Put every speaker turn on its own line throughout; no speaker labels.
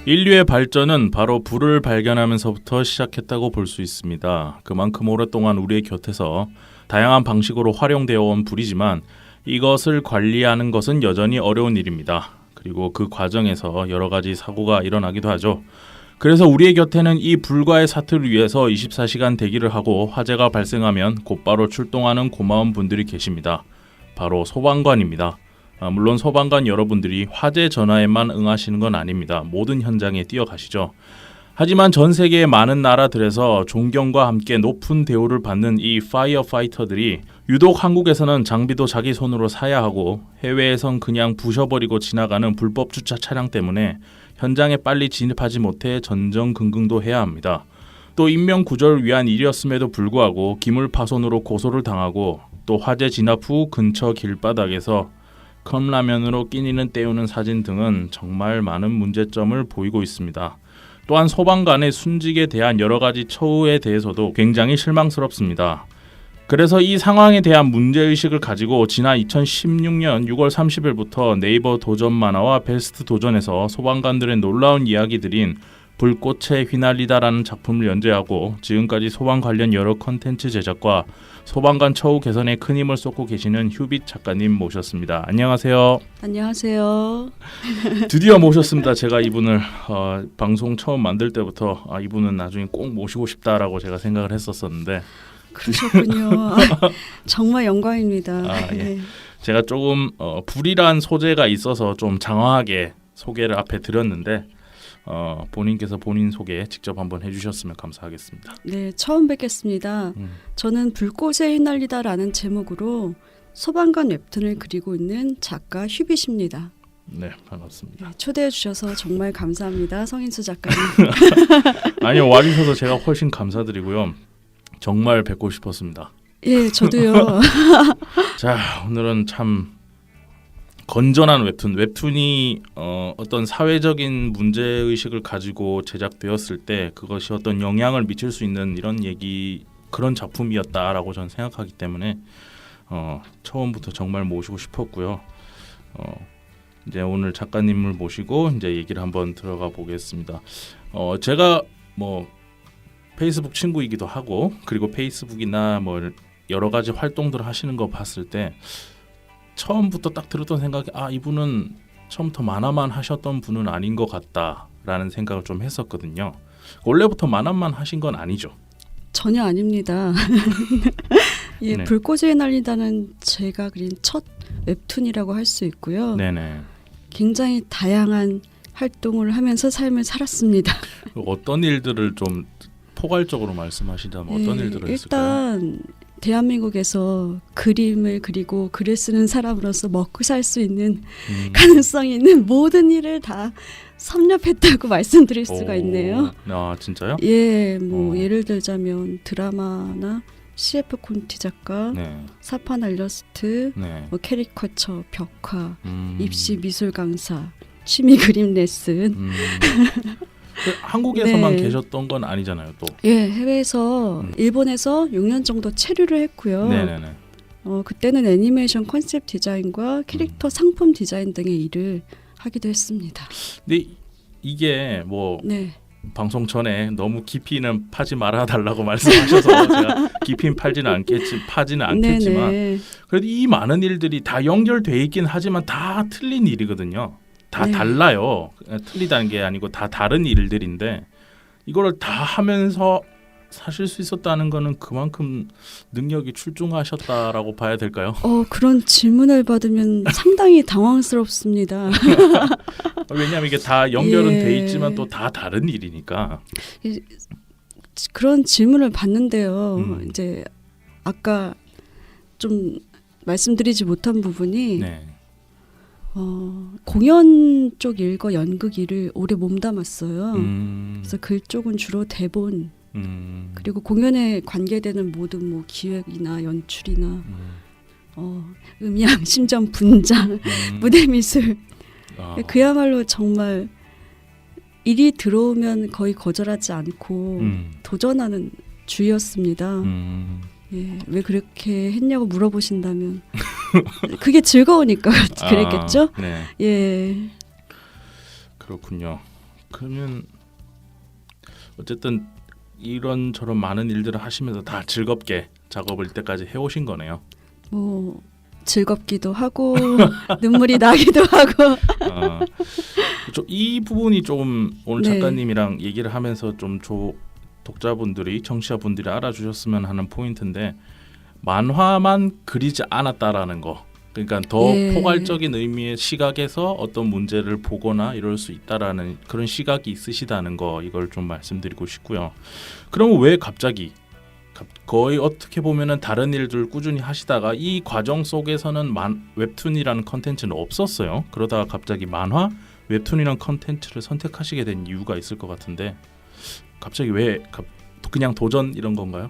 인류의 발전은 바로 불을 발견하면서부터 시작했다고 볼 수 있습니다. 그만큼 오랫동안 우리의 곁에서 다양한 방식으로 활용되어 온 불이지만 이것을 관리하는 것은 여전히 어려운 일입니다. 그리고 그 과정에서 여러 가지 사고가 일어나기도 하죠. 그래서 우리의 곁에는 이 불과의 사태를 위해서 24시간 대기를 하고 화재가 발생하면 곧바로 출동하는 고마운 분들이 계십니다. 바로 소방관입니다. 물론 소방관 여러분들이 화재 전화에만 응하시는 건 아닙니다. 모든 현장에 뛰어가시죠. 하지만 전 세계의 많은 나라들에서 존경과 함께 높은 대우를 받는 이 파이어파이터들이 유독 한국에서는 장비도 자기 손으로 사야 하고 해외에선 그냥 부셔버리고 지나가는 불법 주차 차량 때문에 현장에 빨리 진입하지 못해 전전긍긍도 해야 합니다. 또 인명 구조를 위한 일이었음에도 불구하고 기물 파손으로 고소를 당하고 또 화재 진압 후 근처 길바닥에서 컵라면으로 끼니는 때우는 사진 등은 정말 많은 문제점을 보이고 있습니다. 또한 소방관의 순직에 대한 여러 가지 처우에 대해서도 굉장히 실망스럽습니다. 그래서 이 상황에 대한 문제의식을 가지고 지난 2016년 6월 30일부터 네이버 도전 만화와 베스트 도전에서 소방관들의 놀라운 이야기들인 불꽃에 휘날리다라는 작품을 연재하고 지금까지 소방 관련 여러 컨텐츠 제작과 소방관 처우 개선에 큰 힘을 쏟고 계시는 휴빗 작가님 모셨습니다. 안녕하세요.
안녕하세요.
드디어 모셨습니다. 제가 이분을 방송 처음 만들 때부터 이분은 나중에 꼭 모시고 싶다라고 제가 생각을 했었었는데
그러셨군요. 정말 영광입니다.
예.
네.
제가 조금 불이란 소재가 있어서 좀 장황하게 소개를 앞에 드렸는데 본인께서 본인 소개 직접 한번 해주셨으면 감사하겠습니다.
네, 처음 뵙겠습니다. 저는 불꽃에 휘날리다라는 제목으로 소방관 웹툰을 그리고 있는 작가 휴빗입니다.
네, 반갑습니다.
네, 초대해 주셔서 정말 감사합니다, 성인수 작가님.
아니요, 와주셔서 제가 훨씬 감사드리고요. 정말 뵙고 싶었습니다.
예, 저도요.
자, 오늘은 참 건전한 웹툰이 어떤 사회적인 문제의식을 가지고 제작되었을 때 그것이 어떤 영향을 미칠 수 있는 이런 그런 작품이었다라고 저는 생각하기 때문에 처음부터 정말 모시고 싶었고요. 이제 오늘 작가님을 모시고 이제 얘기를 한번 들어가 보겠습니다. 제가 뭐 페이스북 친구이기도 하고 그리고 페이스북이나 뭐 여러 가지 활동들을 하시는 거 봤을 때 처음부터 딱 들었던 생각이 이분은 처음부터 만화만 하셨던 분은 아닌 것 같다라는 생각을 좀 했었거든요. 원래부터 만화만 하신 건 아니죠?
전혀 아닙니다. 예,
네.
불꽃에 휘날리다는 제가 그린 첫 웹툰이라고 할 수 있고요.
네네.
굉장히 다양한 활동을 하면서 삶을 살았습니다.
어떤 일들을 좀 포괄적으로 말씀하시자면 어떤 일들을 했을까요?
일단 대한민국에서 그림을 그리고 글을 쓰는 사람으로서 먹고 살 수 있는 가능성이 있는 모든 일을 다 섭렵했다고 말씀드릴 수가 있네요.
아, 진짜요?
예, 뭐 예를 들자면 드라마나 CF 콘티 작가,
네.
사판 일러스트,
네.
뭐 캐리커처, 벽화, 입시 미술 강사, 취미 그림 레슨.
한국에서만
네.
계셨던 건 아니잖아요, 또.
예, 해외에서 일본에서 6년 정도 체류를 했고요.
네네네.
그때는 애니메이션 컨셉 디자인과 캐릭터 상품 디자인 등의 일을 하기도 했습니다.
근데 이게 뭐
네.
방송 전에 너무 깊이는 파지 말아 달라고 말씀하셔서 제가 깊이는 파지는 않겠지만
네네.
그래도 이 많은 일들이 다 연결돼 있긴 하지만 다 틀린 일이거든요. 다
네.
달라요. 틀리다는 게 아니고 다 다른 일들인데 이거를 다 하면서 사실 수 있었다는 거는 그만큼 능력이 출중하셨다라고 봐야 될까요?
그런 질문을 받으면 상당히 당황스럽습니다.
왜냐하면 이게 다 연결은
예.
돼 있지만 또 다 다른 일이니까.
그런 질문을 받는데요. 이제 아까 좀 말씀드리지 못한 부분이
네.
공연 쪽 일과 연극 일을 오래 몸담았어요. 그래서 글 쪽은 주로 대본 그리고 공연에 관계되는 모든 뭐 기획이나 연출이나 음향, 심지어 분장, 무대 미술 그야말로 정말 일이 들어오면 거의 거절하지 않고 도전하는 주였습니다. 예, 왜 그렇게 했냐고 물어보신다면 그게 즐거우니까 그랬겠죠?
네.
예.
그렇군요. 그러면 어쨌든 이런저런 많은 일들을 하시면서 다 즐겁게 작업을 이때까지 해오신 거네요.
뭐 즐겁기도 하고 눈물이 나기도 하고.
이 부분이 조금 오늘
네.
작가님이랑 얘기를 하면서 좀 독자분들이 청취자분들이 알아주셨으면 하는 포인트인데 만화만 그리지 않았다라는 거. 그러니까 더
예.
포괄적인 의미의 시각에서 어떤 문제를 보거나 이럴 수 있다라는 그런 시각이 있으시다는 거 이걸 좀 말씀드리고 싶고요. 그러면 왜 갑자기 거의 어떻게 보면은 다른 일들 꾸준히 하시다가 이 과정 속에서는 웹툰이라는 컨텐츠는 없었어요. 그러다가 갑자기 만화, 웹툰이라는 컨텐츠를 선택하시게 된 이유가 있을 것 같은데 갑자기 왜 그냥 도전 이런 건가요?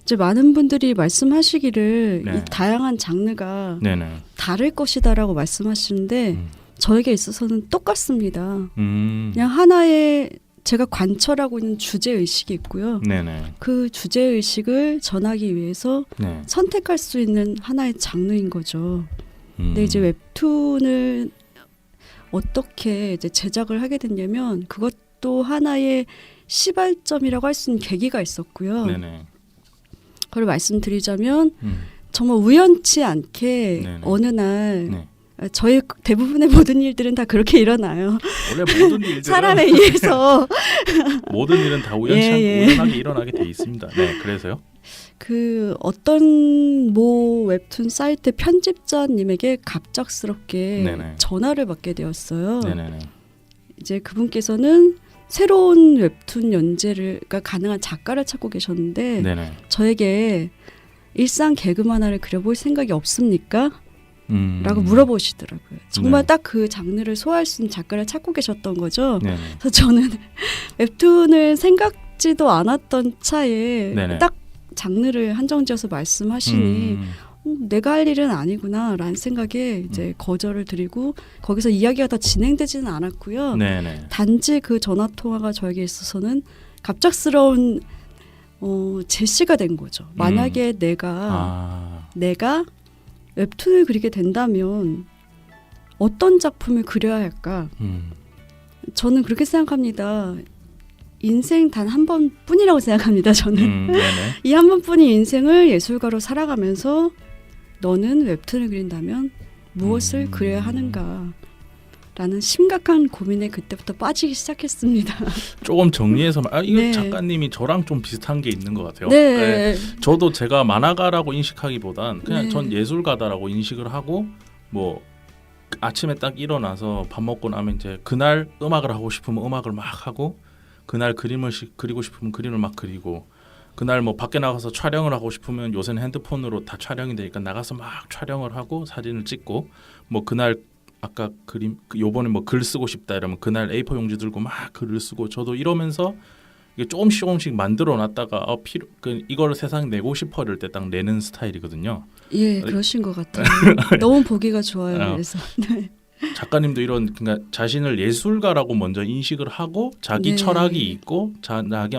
이제 많은 분들이 말씀하시기를
네.
이 다양한 장르가
네네.
다를 것이다라고 말씀하시는데 저에게 있어서는 똑같습니다. 그냥 하나의 제가 관철하고 있는 주제 의식이 있고요.
네네.
그 주제 의식을 전하기 위해서
네.
선택할 수 있는 하나의 장르인 거죠. 근데 이제 웹툰을 어떻게 이제 제작을 하게 됐냐면 그것도 하나의 시발점이라고 할 수 있는 계기가 있었고요.
네네.
그걸 말씀드리자면 정말 우연치 않게
네네.
어느 날
네.
저희 대부분의 모든 일들은 다 그렇게 일어나요.
원래 모든 일들은
사람에 의해서
모든 일은 다 우연하게 일어나게 돼 있습니다. 네, 그래서요.
그 어떤 모 웹툰 사이트 편집자님에게 갑작스럽게
네네.
전화를 받게 되었어요.
네네네.
이제 그분께서는 새로운 웹툰 연재가 가능한 작가를 찾고 계셨는데
네네.
저에게 일상 개그 만화를 그려볼 생각이 없습니까? 라고 물어보시더라고요. 정말
네.
딱 그 장르를 소화할 수 있는 작가를 찾고 계셨던 거죠.
네네.
그래서 저는 웹툰을 생각지도 않았던 차에
네네.
딱 장르를 한정지어서 말씀하시니 내가 할 일은 아니구나 라는 생각에 이제 거절을 드리고 거기서 이야기가 더 진행되지는 않았고요.
네네.
단지 그 전화통화가 저에게 있어서는 갑작스러운 제시가 된 거죠. 만약에 내가 웹툰을 그리게 된다면 어떤 작품을 그려야 할까? 저는 그렇게 생각합니다. 인생 단 한 번뿐이라고 생각합니다. 저는 이 한 번뿐인 인생을 예술가로 살아가면서 너는 웹툰을 그린다면 무엇을 그려야 하는가? 라는 심각한 고민에 그때부터 빠지기 시작했습니다.
조금 정리해서 이거
네.
작가님이 저랑 좀 비슷한 게 있는 것 같아요.
네.
저도 제가 만화가라고 인식하기보단 그냥
네.
전 예술가다라고 인식을 하고 뭐 아침에 딱 일어나서 밥 먹고 나면 이제 그날 음악을 하고 싶으면 음악을 막 하고 그날 그림을 그리고 싶으면 그림을 막 그리고 그날 뭐 밖에 나가서 촬영을 하고 싶으면 요새는 핸드폰으로 다 촬영이 되니까 나가서 막 촬영을 하고 사진을 찍고 뭐 그날 아까 그림 요번에 뭐 글 쓰고 싶다 이러면 그날 A4 용지 들고 막 글을 쓰고 저도 이러면서 이게 조금씩 만들어 놨다가 이거를 세상에 내고 싶어 이럴 때 딱 내는 스타일이거든요.
예, 그러신 것 같아요. 너무 보기가 좋아요. 그래서 네.
작가님도 그러니까 자신을 예술가라고 먼저 인식을 하고 자기
네.
철학이 있고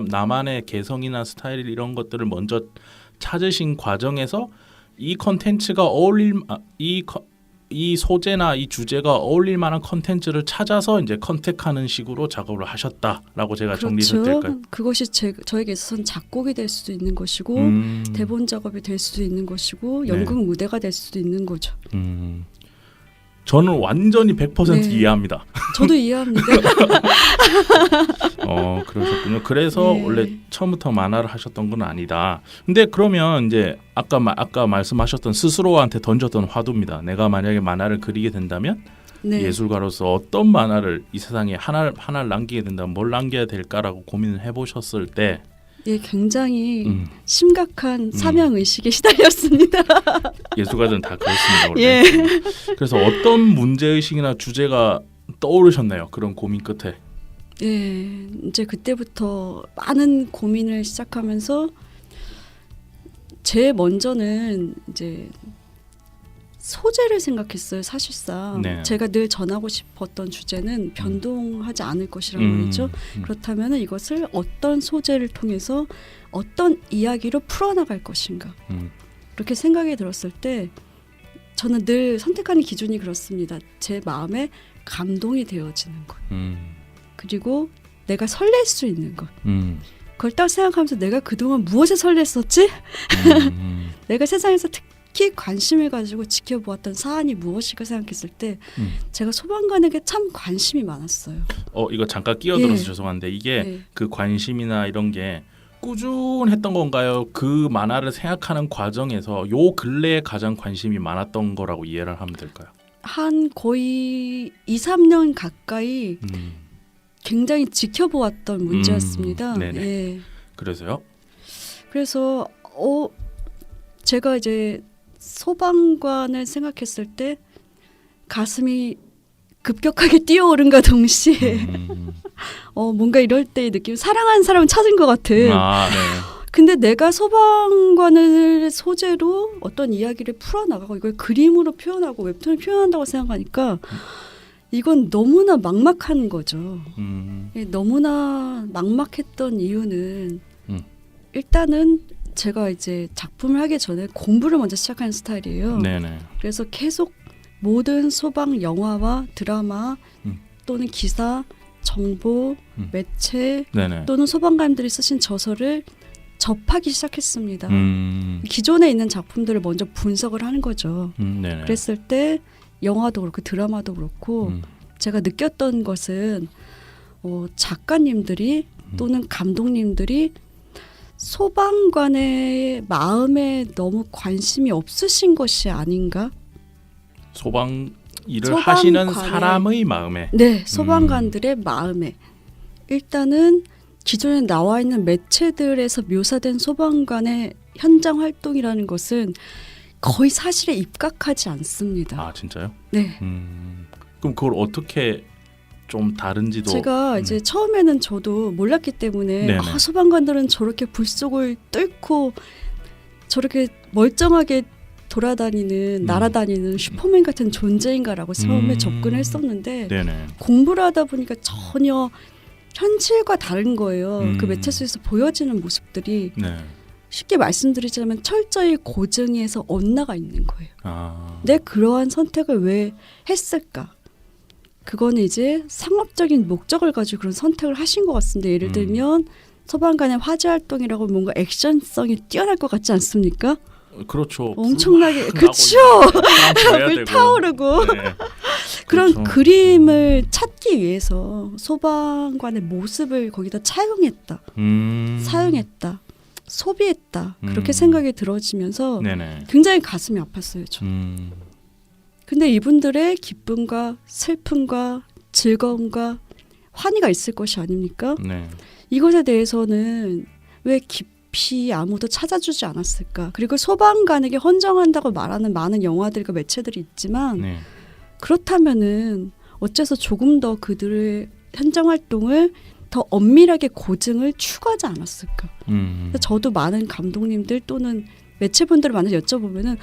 나만의 개성이나 스타일 이런 것들을 먼저 찾으신 과정에서 이 컨텐츠가 이 소재나 이 주제가 어울릴 만한 컨텐츠를 찾아서 이제 컨택하는 식으로 작업을 하셨다라고 제가 정리해도 될까요?
그것이 저에게 있어서는 작곡이 될 수도 있는 것이고 대본 작업이 될 수도 있는 것이고 연극 무대가 될 수도 있는 거죠.
저는 완전히 100%
네.
이해합니다.
저도 이해합니다.
그러셨군요. 그래서
네.
원래 처음부터 만화를 하셨던 건 아니다. 근데 그러면 이제 아까 말씀하셨던 스스로한테 던졌던 화두입니다. 내가 만약에 만화를 그리게 된다면
네.
예술가로서 어떤 만화를 이 세상에 하나를 남기게 된다면 뭘 남겨야 될까라고 고민을 해보셨을 때
예, 굉장히 심각한 사명 의식에 시달렸습니다.
예술가들은 다 그렇습니다. 원래.
예.
그래서 어떤 문제 의식이나 주제가 떠오르셨나요? 그런 고민 끝에.
예, 이제 그때부터 많은 고민을 시작하면서 제일 먼저는 이제 소재를 생각했어요. 사실상
네.
제가 늘 전하고 싶었던 주제는 변동하지 않을 것이란 말이죠. 그렇다면 이것을 어떤 소재를 통해서 어떤 이야기로 풀어나갈 것인가. 그렇게 생각이 들었을 때 저는 늘 선택하는 기준이 그렇습니다. 제 마음에 감동이 되어지는 것.
음.
그리고 내가 설렐 수 있는 것.
음.
그걸 딱 생각하면서 내가 그동안 무엇에 설렜었지? 내가 세상에서 특히 관심을 가지고 지켜보았던 사안이 무엇일까 생각했을 때 제가 소방관에게 참 관심이 많았어요.
이거 잠깐 끼어들어서
예.
죄송한데 이게
네.
그 관심이나 이런 게 꾸준했던 건가요? 그 만화를 생각하는 과정에서 요 근래에 가장 관심이 많았던 거라고 이해를 하면 될까요?
한 거의 2, 3년 가까이 굉장히 지켜보았던 문제였습니다.
네네.
예.
그래서요?
그래서 제가 이제 소방관을 생각했을 때 가슴이 급격하게 뛰어오른과 동시에 뭔가 이럴 때의 느낌, 사랑하는 사람을 찾은 것 같은.
네.
근데 내가 소방관을 소재로 어떤 이야기를 풀어나가고 이걸 그림으로 표현하고 웹툰을 표현한다고 생각하니까 이건 너무나 막막한 거죠. 예, 너무나 막막했던 이유는 일단은 제가 이제 작품을 하기 전에 공부를 먼저 시작하는 스타일이에요.
네네.
그래서 계속 모든 소방 영화와 드라마 또는 기사, 정보, 매체
네네.
또는 소방관들이 쓰신 저서를 접하기 시작했습니다. 기존에 있는 작품들을 먼저 분석을 하는 거죠.
네네.
그랬을 때 영화도 그렇고 드라마도 그렇고 제가 느꼈던 것은 작가님들이 또는 감독님들이 소방관의 마음에 너무 관심이 없으신 것이 아닌가?
소방 일을 하시는 사람의 마음에.
네, 소방관들의 마음에. 일단은 기존에 나와 있는 매체들에서 묘사된 소방관의 현장 활동이라는 것은 거의 사실에 입각하지 않습니다.
아 진짜요?
네.
그럼 그걸 어떻게 좀 다른지도.
제가 이제 처음에는 저도 몰랐기 때문에 소방관들은 저렇게 불 속을 뚫고 저렇게 멀쩡하게 돌아다니는 날아다니는 슈퍼맨 같은 존재인가라고 처음에 접근을 했었는데
네네.
공부를 하다 보니까 전혀 현실과 다른 거예요. 그 매체에서 보여지는 모습들이
네.
쉽게 말씀드리자면 철저히 고증에서 엇나가 있는 거예요.
아.
내 그러한 선택을 왜 했을까? 그거는 이제 상업적인 목적을 가지고 그런 선택을 하신 것 같습니다. 예를 들면 소방관의 화재 활동이라고 뭔가 액션성이 뛰어날 것 같지 않습니까?
그렇죠.
엄청나게 그렇죠. 불 타오르고
네.
그런
그렇죠.
그림을 찾기 위해서 소방관의 모습을 거기다 차용했다. 사용했다. 소비했다. 그렇게 생각이 들어지면서
네네.
굉장히 가슴이 아팠어요. 저는. 근데 이분들의 기쁨과 슬픔과 즐거움과 환희가 있을 것이 아닙니까?
네.
이것에 대해서는 왜 깊이 아무도 찾아주지 않았을까? 그리고 소방관에게 헌정한다고 말하는 많은 영화들과 매체들이 있지만
네.
그렇다면은 어째서 조금 더 그들의 현장 활동을 더 엄밀하게 고증을 추구하지 않았을까? 저도 많은 감독님들 또는 매체분들을 만나서 여쭤보면은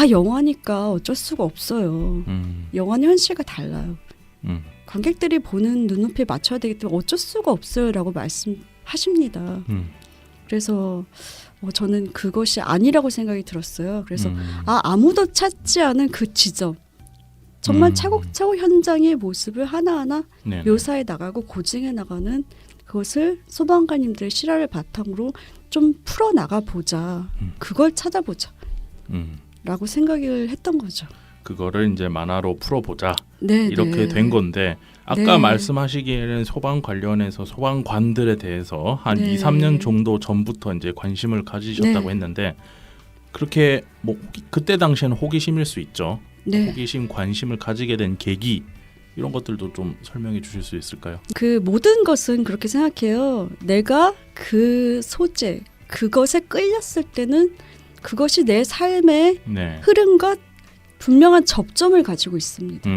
영화니까 어쩔 수가 없어요. 영화는 현실과 달라요. 관객들이 보는 눈높이에 맞춰야 되기 때문에 어쩔 수가 없어요라고 말씀하십니다. 그래서 저는 그것이 아니라고 생각이 들었어요. 그래서 아무도 찾지 않은 그 지점, 정말 차곡차곡 현장의 모습을 하나하나
네네.
묘사해 나가고 고증해 나가는 그것을 소방관님들의 실화를 바탕으로 좀 풀어나가 보자. 그걸 찾아보자. 라고 생각을 했던 거죠.
그거를 이제 만화로 풀어보자.
네,
이렇게
네.
된 건데 아까 말씀하시기에는 소방 관련해서 소방관들에 대해서 한 2, 3년 정도 전부터 이제 관심을 가지셨다고 했는데 그렇게 뭐 그때 당시에는 호기심일 수 있죠. 호기심, 관심을 가지게 된 계기 이런 것들도 좀 설명해 주실 수 있을까요?
그 모든 것은 그렇게 생각해요. 내가 그 소재, 그것에 끌렸을 때는 그것이 내 삶의 흐름과 분명한 접점을 가지고 있습니다.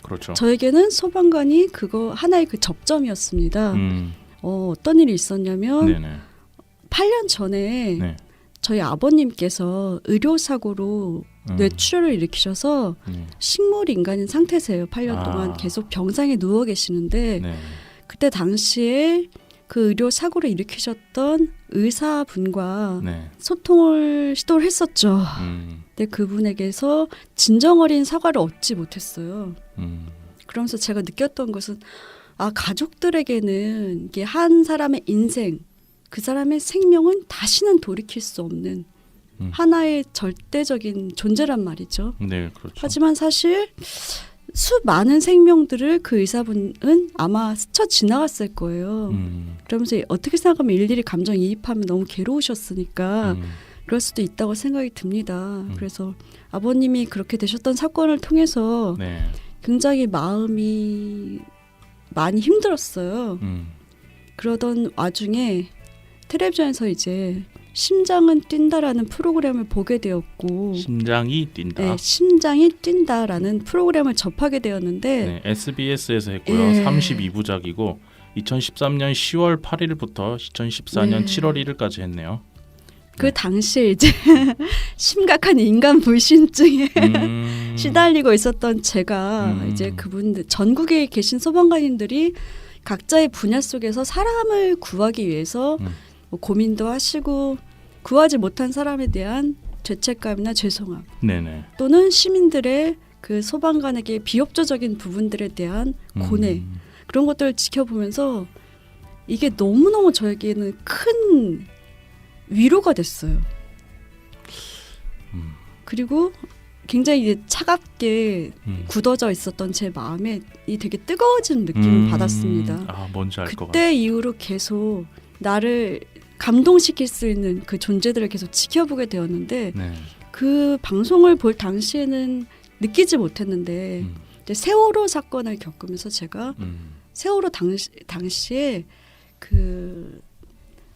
그렇죠.
저에게는 소방관이 그거 하나의 그 접점이었습니다. 어떤 일이 있었냐면 8년 전에 저희 아버님께서 의료사고로 뇌출혈을 일으키셔서 식물인간인 상태세요. 8년 동안 계속 병상에 누워 계시는데 그때 당시에 그 의료사고를 일으키셨던 의사분과 소통을 시도를 했었죠. 근데 그분에게서 진정 어린 사과를 얻지 못했어요. 그러면서 제가 느꼈던 것은 가족들에게는 이게 한 사람의 인생, 그 사람의 생명은 다시는 돌이킬 수 없는 하나의 절대적인 존재란 말이죠.
네, 그렇죠.
하지만 사실 수많은 생명들을 그 의사분은 아마 스쳐 지나갔을 거예요. 그러면서 어떻게 생각하면 일일이 감정이입하면 너무 괴로우셨으니까 그럴 수도 있다고 생각이 듭니다. 그래서 아버님이 그렇게 되셨던 사건을 통해서
네.
굉장히 마음이 많이 힘들었어요. 그러던 와중에 텔레비전에서 이제 심장은 뛴다라는 프로그램을 보게 되었고,
심장이 뛴다.
네, 심장이 뛴다라는 프로그램을 접하게 되었는데,
네, SBS에서 했고요.
예.
32부작이고 2013년 10월 8일부터 2014년
네.
7월 1일까지 했네요.
그 당시에 이제 심각한 인간 불신증에 시달리고 있었던 제가 이제 그분들 전국에 계신 소방관님들이 각자의 분야 속에서 사람을 구하기 위해서 뭐 고민도 하시고 구하지 못한 사람에 대한 죄책감이나 죄송함
네네.
또는 시민들의 그 소방관에게 비협조적인 부분들에 대한 고뇌 그런 것들을 지켜보면서 이게 너무너무 저에게는 큰 위로가 됐어요. 그리고 굉장히 이제 차갑게 굳어져 있었던 제 마음에 이 되게 뜨거워지는 느낌을 받았습니다.
아, 뭔지 알 것 같아요.
그때 이후로 계속 나를 감동시킬 수 있는 그 존재들을 계속 지켜보게 되었는데
네.
그 방송을 볼 당시에는 느끼지 못했는데 이제 세월호 사건을 겪으면서 제가 세월호 당시에 그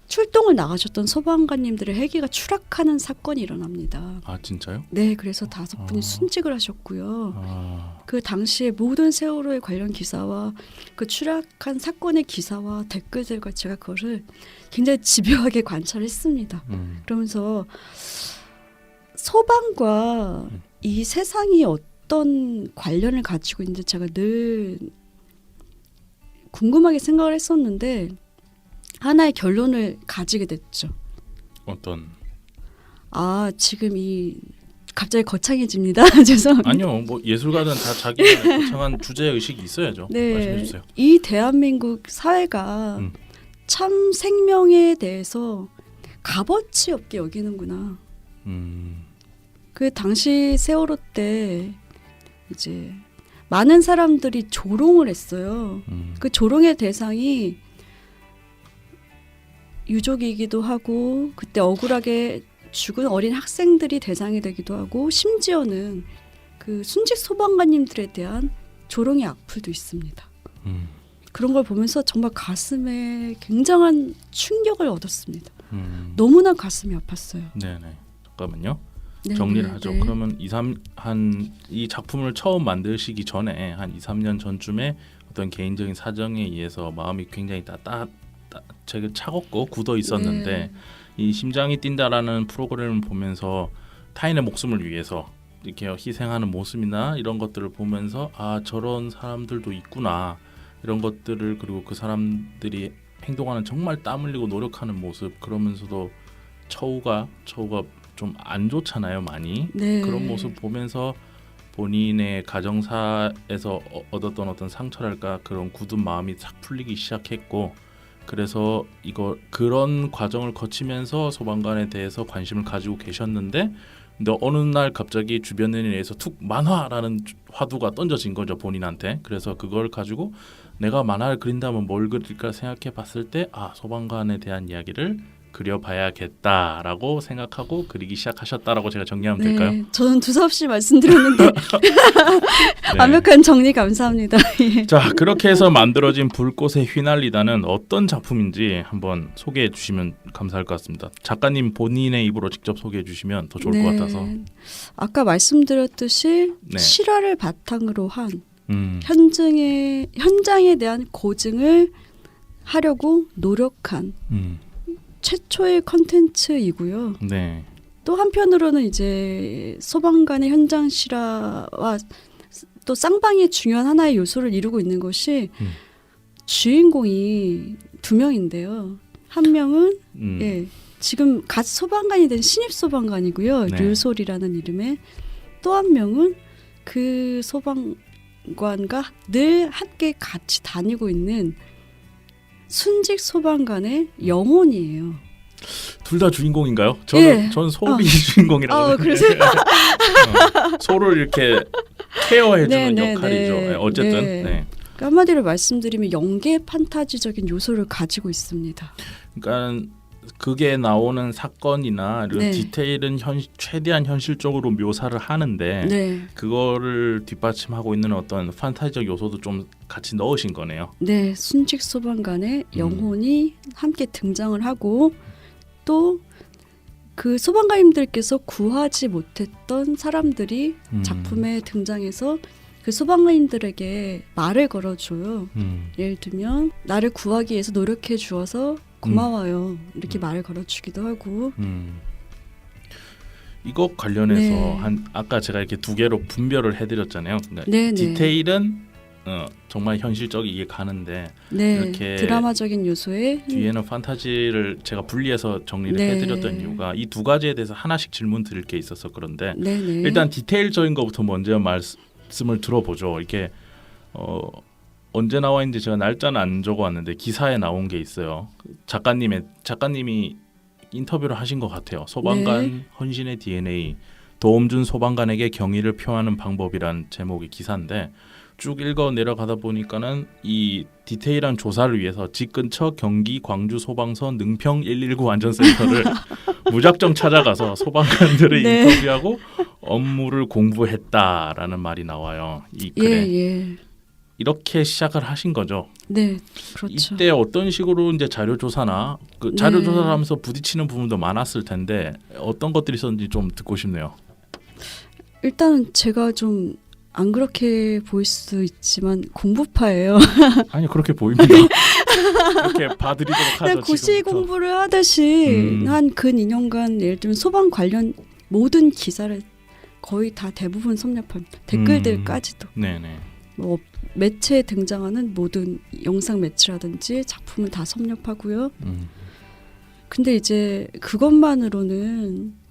출동을 나가셨던 소방관님들의 헬기가 추락하는 사건이 일어납니다.
아, 진짜요?
네, 그래서 5분이 순직을 하셨고요.
아,
그 당시에 모든 세월호에 관련 기사와 그 추락한 사건의 기사와 댓글들과 제가 그거를 굉장히 집요하게 관찰했습니다. 그러면서 소방과 이 세상이 어떤 관련을 가지고 있는지 제가 늘 궁금하게 생각을 했었는데 하나의 결론을 가지게 됐죠.
어떤?
지금 갑자기 거창해집니다. 죄송합니다.
아니요, 뭐 예술가는 다 자기만의 거창한 주제 의식이 있어야죠.
네,
말씀해 주세요.
이 대한민국 사회가 참 생명에 대해서 값어치 없게 여기는구나. 그 당시 세월호 때 이제 많은 사람들이 조롱을 했어요. 그 조롱의 대상이 유족이기도 하고 그때 억울하게 죽은 어린 학생들이 대상이 되기도 하고 심지어는 그 순직 소방관님들에 대한 조롱의 악플도 있습니다. 그런 걸 보면서 정말 가슴에 굉장한 충격을 얻었습니다. 너무나 가슴이 아팠어요.
네네. 잠깐만요.
네,
정리를
네,
하죠.
네.
그러면 이 작품을 처음 만드시기 전에 한 2, 3년 전쯤에 어떤 개인적인 사정에 의해서 마음이 굉장히 되게 차갑고 굳어 있었는데
네.
이 심장이 뛴다라는 프로그램을 보면서 타인의 목숨을 위해서 이렇게 희생하는 모습이나 이런 것들을 보면서 저런 사람들도 있구나 이런 것들을 그리고 그 사람들이 행동하는 정말 땀 흘리고 노력하는 모습 그러면서도 처우가 좀 안 좋잖아요 많이.
네.
그런 모습 보면서 본인의 가정사에서 얻었던 어떤 상처랄까 그런 굳은 마음이 싹 풀리기 시작했고 그래서 그런 과정을 거치면서 소방관에 대해서 관심을 가지고 계셨는데 근데 어느 날 갑자기 주변 일에 의해서 툭 만화라는 화두가 던져진 거죠 본인한테. 그래서 그걸 가지고 내가 만화를 그린다면 뭘 그릴까 생각해 봤을 때 소방관에 대한 이야기를 그려봐야겠다라고 생각하고 그리기 시작하셨다라고 제가 정리하면
네,
될까요?
저는 두서없이 말씀드렸는데
네.
완벽한 정리 감사합니다. 예.
자, 그렇게 해서 만들어진 불꽃에 휘날리다는 어떤 작품인지 한번 소개해 주시면 감사할 것 같습니다. 작가님 본인의 입으로 직접 소개해 주시면 더 좋을 것 같아서.
아까 말씀드렸듯이
네.
실화를 바탕으로 한
현장에
대한 고증을 하려고 노력한 최초의 컨텐츠이고요.
네.
또 한편으로는 이제 소방관의 현장 실화와 또 쌍방의 중요한 하나의 요소를 이루고 있는 것이 주인공이 2명인데요. 한 명은 지금 갓 소방관이 된 신입 소방관이고요.
네.
류솔이라는 이름의 또 한 명은 그 소방관의 소방관과 늘 함께 같이 다니고 있는 순직 소방관의 영혼이에요.
둘 다 주인공인가요?
예.
전 소울이 주인공이라고.
그러세요?
소를 이렇게 케어해주는
네,
역할이죠.
네.
어쨌든.
네.
네.
그러니까 한마디로 말씀드리면 연계 판타지적인 요소를 가지고 있습니다.
그러니까 그게 나오는 사건이나 이런
네.
디테일은 최대한 현실적으로 묘사를 하는데
네,
그거를 뒷받침하고 있는 어떤 판타지적 요소도 좀 같이 넣으신 거네요.
네, 순직 소방관의 영혼이 함께 등장을 하고 또 그 소방관님들께서 구하지 못했던 사람들이 작품에 등장해서 그 소방관님들에게 말을 걸어줘요. 예를 들면 나를 구하기 위해서 노력해 주어서 고마워요. 이렇게 말을 걸어주기도 하고.
이거 관련해서
네.
아까 제가 이렇게 두 개로 분별을 해드렸잖아요. 그러니까
네, 네.
디테일은 정말 현실적이게 가는데
네,
이렇게
드라마적인 요소에
뒤에는 판타지를 제가 분리해서 정리를
네.
해드렸던 이유가 이 두 가지에 대해서 하나씩 질문 드릴 게 있어서 그런데
네, 네.
일단 디테일적인 것부터 먼저 말씀을 들어보죠. 이렇게 언제 나와 있는지 제가 날짜는 안 적어왔는데 기사에 나온 게 있어요. 작가님이 인터뷰를 하신 것 같아요. 소방관
네.
헌신의 DNA 도움준 소방관에게 경의를 표하는 방법이란 제목의 기사인데 쭉 읽어 내려가다 보니까는 이 디테일한 조사를 위해서 집 근처 경기 광주 소방서 능평 119 안전센터를 무작정 찾아가서 소방관들을
네.
인터뷰하고 업무를 공부했다라는 말이 나와요. 이 글에.
예.
이렇게 시작을 하신 거죠.
네, 그렇죠.
이때 어떤 식으로 이제 자료 조사나 그 자료
네.
조사를 하면서 부딪히는 부분도 많았을 텐데 어떤 것들이 있었는지 좀 듣고 싶네요.
일단은 제가 좀 안 그렇게 보일 수도 있지만 공부파예요.
아니 그렇게 보입니다. 그렇게 봐드리도록 하죠.
그냥 고시
지금부터.
공부를 하듯이 한 근 2년간 예를 들면 소방 관련 모든 기사를 거의 다 대부분 섭렵한 댓글들까지도
네네.
뭐 매체에 등장하는 모든 영상 매체라든지 작품을 다 섭렵하고요. 근데 이제 그것만으로는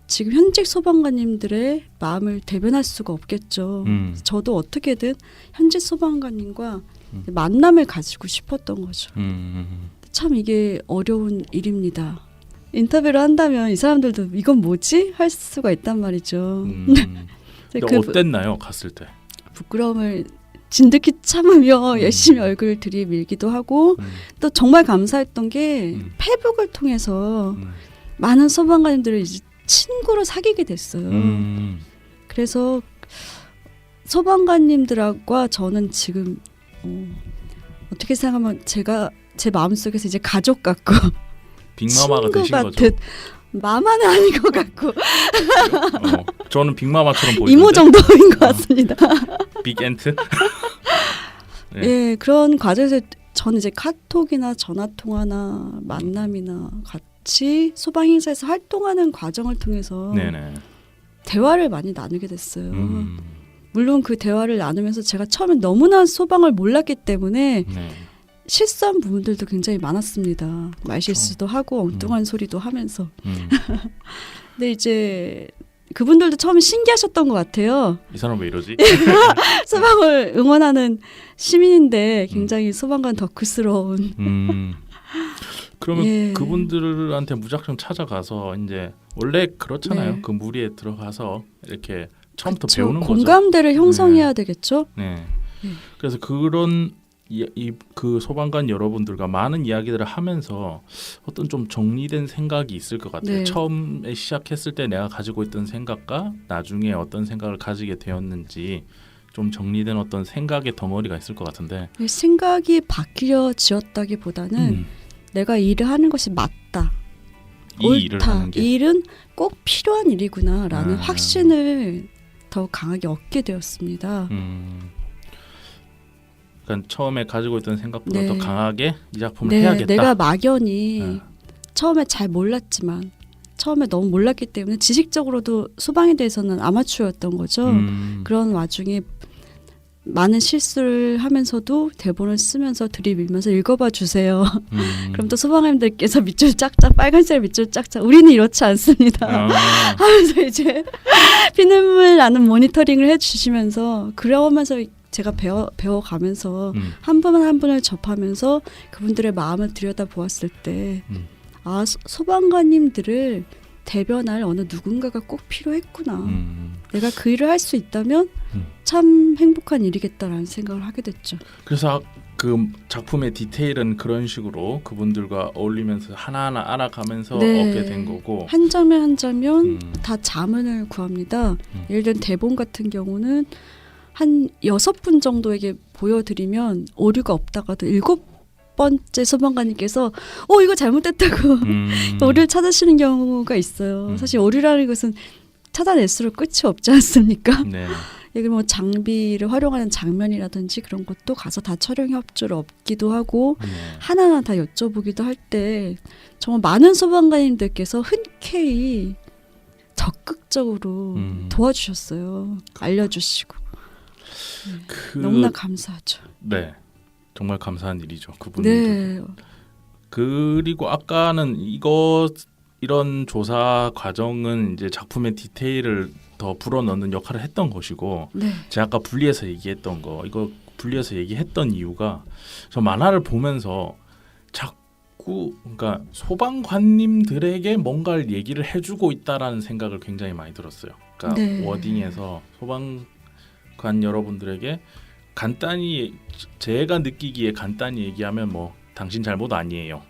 지금 현직 소방관님들의 마음을 대변할 수가 없겠죠. 저도 어떻게든 현직 소방관님과 만남을 가지고 싶었던 거죠. 참 이게 어려운 일입니다. 인터뷰를 한다면 이 사람들도 이건 뭐지? 할 수가 있단 말이죠.
근데 어땠나요? 갔을 때?
부끄러움을 진득히 참으며 열심히 얼굴을 들이밀기도 하고 또 정말 감사했던 게 페북을 통해서 많은 소방관님들을 이제 친구로 사귀게 됐어요. 그래서 소방관님들과 저는 지금 어떻게 생각하면 제가 제 마음속에서 이제 가족 같고
빅마마가
친구
되신
같은
거죠.
마마는 아닌 것 같고
저는 빅마마처럼 보이는데.
이모 정도인 것 같습니다.
빅엔트? 네.
예, 그런 과정에서 저는 이제 카톡이나 전화 통화나 만남이나 같이 소방 행사에서 활동하는 과정을 통해서
네네.
대화를 많이 나누게 됐어요. 물론 그 대화를 나누면서 제가 처음에 너무나 소방을 몰랐기 때문에
네.
실수한 부분들도 굉장히 많았습니다. 말실수도 하고 엉뚱한 소리도 하면서. 근데 이제 그분들도 처음에 신기하셨던 것 같아요.
이 사람 왜 이러지?
소방을 응원하는 시민인데 굉장히 소방관 덕후스러운.
그러면
예.
그분들한테 무작정 찾아가서 이제 원래 그렇잖아요.
네.
그 무리에 들어가서 이렇게 처음부터
그쵸,
배우는 거죠.
공감대를 형성해야 되겠죠.
네.
네.
그래서 그런 그 소방관 여러분들과 많은 이야기들을 하면서 어떤 좀 정리된 생각이 있을 것 같아요.
네.
처음에 시작했을 때 내가 가지고 있던 생각과 나중에 어떤 생각을 가지게 되었는지 좀 정리된 어떤 생각의 덩어리가 있을 것 같은데
생각이 바뀌어지었다기보다는 내가 일을 하는 것이 맞다.
이
옳다.
일을 하는 게
이 일은 꼭 필요한 일이구나라는
아.
확신을 더 강하게 얻게 되었습니다.
그러니까 처음에 가지고 있던 생각보다
네.
더 강하게 이 작품을
네,
해야겠다.
내가 막연히 처음에 잘 몰랐지만 처음에 너무 몰랐기 때문에 지식적으로도 소방에 대해서는 아마추어였던 거죠. 그런 와중에 많은 실수를 하면서도 대본을 쓰면서 들이밀면서 읽어봐 주세요. 그럼 또 소방관님들께서 밑줄 짝짝 빨간색 밑줄 짝짝 우리는 이렇지 않습니다. 하면서 이제 피눈물 나는 모니터링을 해주시면서 그러면서 제가 배워가면서 한 분 한 분을 접하면서 그분들의 마음을 들여다보았을 때 소방관님들을 대변할 어느 누군가가 꼭 필요했구나. 내가 그 일을 할 수 있다면 참 행복한 일이겠다라는 생각을 하게 됐죠.
그래서 그 작품의 디테일은 그런 식으로 그분들과 어울리면서 하나하나 알아가면서 얻게 된 거고
한 장면 한 장면 다 자문을 구합니다. 예를 들면 대본 같은 경우는 한 6분 정도에게 보여드리면 오류가 없다가도 7번째 소방관님께서 이거 잘못됐다고 오류를 찾으시는 경우가 있어요. 사실 오류라는 것은 찾아낼수록 끝이 없지 않습니까?
네.
예를 뭐 장비를 활용하는 장면이라든지 그런 것도 가서 다 촬영 협조를 얻기도 하고 하나하나 다 여쭤보기도 할 때 정말 많은 소방관님들께서 흔쾌히 적극적으로 도와주셨어요. 알려주시고 너무나 감사하죠.
네, 정말 감사한 일이죠. 그분들.
네.
그리고 아까는 이런 조사 과정은 이제 작품의 디테일을 더 불어넣는 역할을 했던 것이고 제가 아까 분리해서 얘기했던 거 이거 분리해서 얘기했던 이유가 저 만화를 보면서 자꾸 그러니까 소방관님들에게 뭔가를 얘기를 해주고 있다라는 생각을 굉장히 많이 들었어요. 그러니까 워딩에서 소방관 여러분들에게 간단히 제가 느끼기에 간단히 얘기하면 뭐 당신 잘못 아니에요.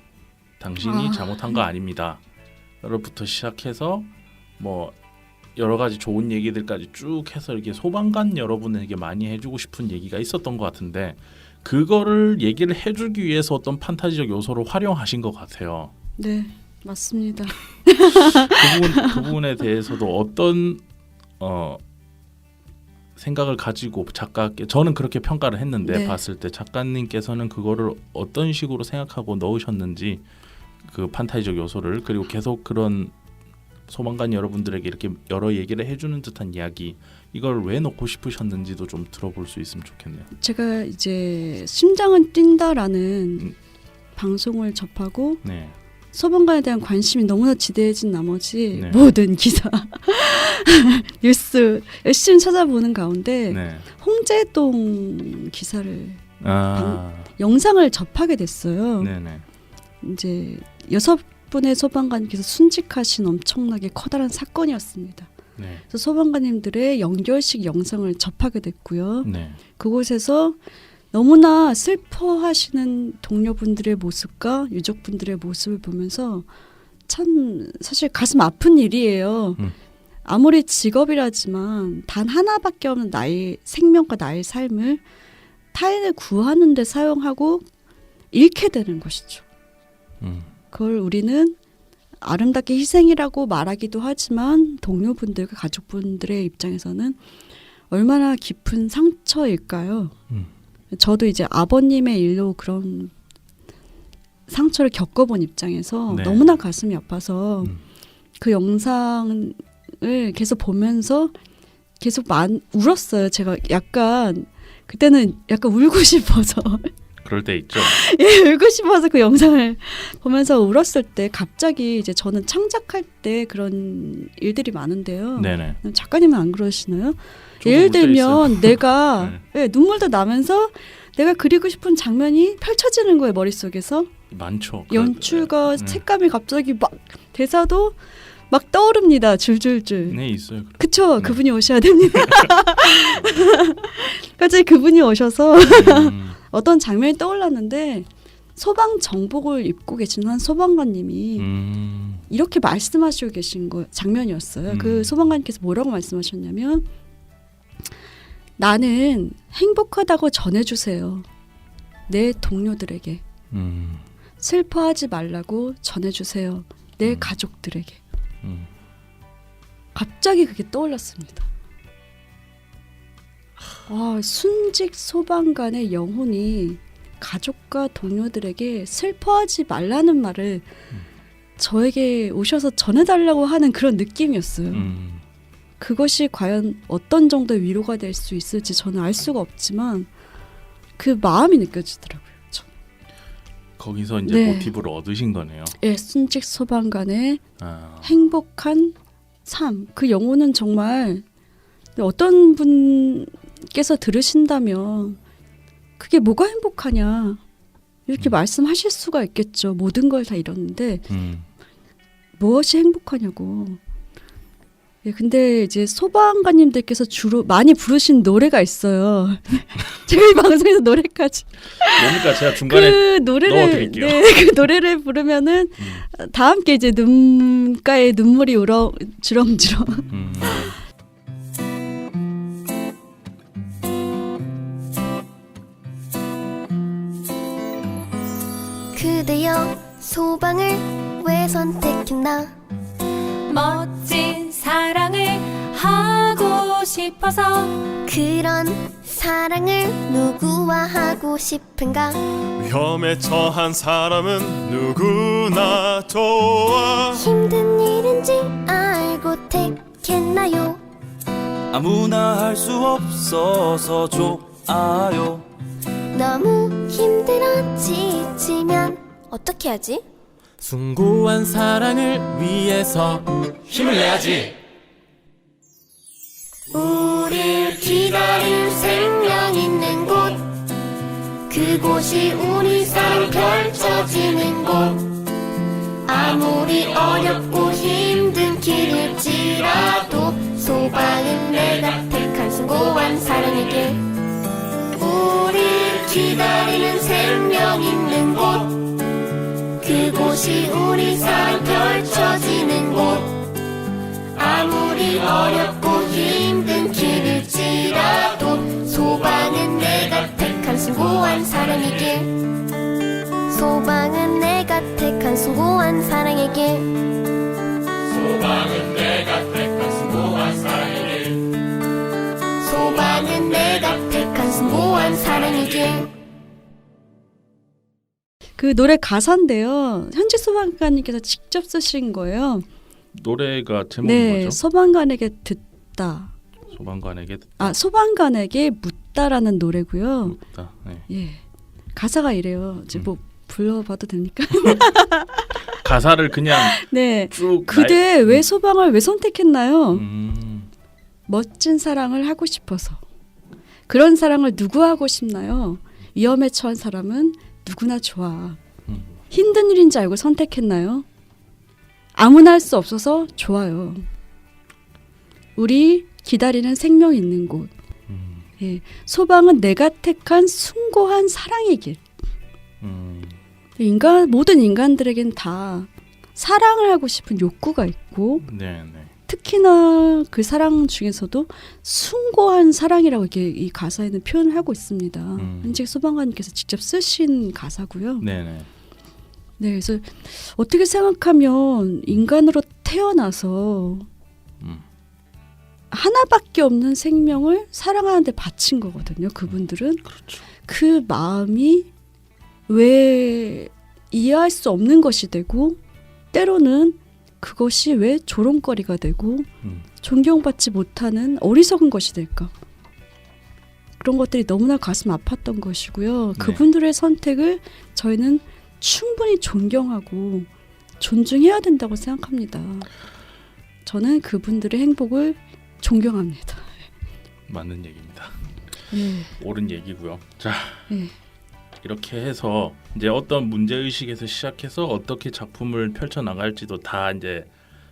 당신이 잘못한 거 아닙니다. 로부터 시작해서 뭐 여러 가지 좋은 얘기들까지 쭉 해서 이렇게 소방관 여러분에게 많이 해주고 싶은 얘기가 있었던 것 같은데 그거를 얘기를 해주기 위해서 어떤 판타지적 요소를 활용하신 것 같아요.
네, 맞습니다.
그 부분에 대해서도 어떤 생각을 가지고 작가께 저는 그렇게 평가를 했는데 봤을 때 작가님께서는 그거를 어떤 식으로 생각하고 넣으셨는지 그 판타지적 요소를 그리고 계속 그런 소방관 여러분들에게 이렇게 여러 얘기를 해주는 듯한 이야기 이걸 왜 넣고 싶으셨는지도 좀 들어볼 수 있으면 좋겠네요.
제가 이제 심장은 뛴다라는 방송을 접하고 소방관에 대한 관심이 너무나 지대해진 나머지 모든 기사 뉴스 열심히 찾아보는 가운데 홍제동 기사를 영상을 접하게 됐어요. 이제 6분의 소방관님께서 순직하신 엄청나게 커다란 사건이었습니다. 그래서 소방관님들의 연결식 영상을 접하게 됐고요. 그곳에서 너무나 슬퍼하시는 동료분들의 모습과 유족분들의 모습을 보면서 참 사실 가슴 아픈 일이에요. 아무리 직업이라지만 단 하나밖에 없는 나의 생명과 나의 삶을 타인을 구하는 데 사용하고 잃게 되는 것이죠. 그걸 우리는 아름답게 희생이라고 말하기도 하지만 동료분들과 가족분들의 입장에서는 얼마나 깊은 상처일까요? 저도 이제 아버님의 일로 그런 상처를 겪어본 입장에서 너무나 가슴이 아파서 그 영상을 계속 보면서 계속 울었어요. 제가 약간 그때는 약간 울고 싶어서
그럴 때 있죠.
울고 싶어서 그 영상을 보면서 울었을 때 갑자기 이제 저는 창작할 때 그런 일들이 많은데요. 작가님은 안 그러시나요? 예를 들면 내가 눈물도 나면서 내가 그리고 싶은 장면이 펼쳐지는 거예요. 머릿속에서.
많죠.
연출과 색감이 갑자기 막 대사도 막 떠오릅니다. 줄줄줄.
네, 있어요.
그쵸? 그분이 오셔야 됩니다. 갑자기 그분이 오셔서 어떤 장면이 떠올랐는데 소방 정복을 입고 계신 한 소방관님이 이렇게 말씀하시고 계신 장면이었어요. 그 소방관님께서 뭐라고 말씀하셨냐면 나는 행복하다고 전해주세요. 내 동료들에게. 슬퍼하지 말라고 전해주세요. 내 가족들에게. 갑자기 그게 떠올랐습니다. 순직 소방관의 영혼이 가족과 동료들에게 슬퍼하지 말라는 말을 저에게 오셔서 전해달라고 하는 그런 느낌이었어요. 그것이 과연 어떤 정도의 위로가 될 수 있을지 저는 알 수가 없지만 그 마음이 느껴지더라고요.
거기서 이제 모티브를 얻으신 거네요.
순직 소방관의 행복한 삶. 그 영혼은 정말 어떤 분의 관객께서 들으신다면 그게 뭐가 행복하냐 이렇게 말씀하실 수가 있겠죠. 모든 걸 다 잃었는데 무엇이 행복하냐고. 예, 근데 이제 소방관님들께서 주로 많이 부르신 노래가 있어요. 제가 이 방송에서 노래까지
뭡니까? 제가 중간에
그 노래를
넣어드릴게요.
네, 그 노래를 부르면은 다 함께 이제 눈가에 눈물이 주렁주렁.
그대여 소방을 왜 선택했나?
멋진 사랑을 하고 싶어서
그런 사랑을 누구와 하고 싶은가?
위험에 처한 사람은 누구나 좋아.
힘든 일인지 알고 택했나요?
아무나 할 수 없어서 좋아요.
너무 힘들어 지치면 어떻게 하지?
숭고한 사랑을 위해서 힘을 내야지.
우릴 기다릴 생명 있는 곳, 그곳이 우리 삶 펼쳐지는 곳. 아무리 어렵고 힘든 길일지라도 소방은 내가 택한 숭고한 사랑에게. 우릴 기다리는 생명 있는 곳, 그곳이 우리 삶 펼쳐지는 곳. 아무리 어렵고 힘든 길일지라도 소방은 내가 택한 숭고한 사랑에게. 소방은 내가 택한 숭고한 사랑에게. 소방은 내가 택한 숭고한 사랑에게. 소방은 내가 택한 숭고한 사랑에게.
그 노래 가사인데요. 현직 소방관님께서 직접 쓰신 거예요.
노래가 제목이
네,
뭐죠?
소방관에게 듣다.
소방관에게
소방관에게 묻다라는 노래고요.
듣다. 네.
예, 가사가 이래요. 이제 뭐 불러봐도 됩니까?
가사를 그냥
네,
쭉
그대 왜 소방을 왜 선택했나요?
음.
멋진 사랑을 하고 싶어서. 그런 사랑을 누구 하고 싶나요? 위험에 처한 사람은 누구나 좋아. 힘든 일인지 알고 선택했나요? 아무나 할 수 없어서 좋아요. 우리 기다리는 생명 있는 곳. 예, 소방은 내가 택한 숭고한 사랑의 길. 모든 인간들에겐 다 사랑을 하고 싶은 욕구가 있고,
네, 네.
특히나 그 사랑 중에서도 숭고한 사랑이라고 이렇게 이 가사에는 표현을 하고 있습니다. 현직 소방관님께서 직접 쓰신 가사고요.
네, 네.
네, 그래서 어떻게 생각하면 인간으로 태어나서 하나밖에 없는 생명을 사랑하는데 바친 거거든요. 그분들은.
그렇죠.
그 마음이 왜 이해할 수 없는 것이 되고 때로는 그것이 왜 조롱거리가 되고 존경받지 못하는 어리석은 것이 될까. 그런 것들이 너무나 가슴 아팠던 것이고요.
네.
그분들의 선택을 저희는 충분히 존경하고 존중해야 된다고 생각합니다. 저는 그분들의 행복을 존경합니다.
맞는 얘기입니다.
네.
옳은 얘기고요. 자,
네.
이렇게 해서 이제 어떤 문제 의식에서 시작해서 어떻게 작품을 펼쳐 나갈지도 다 이제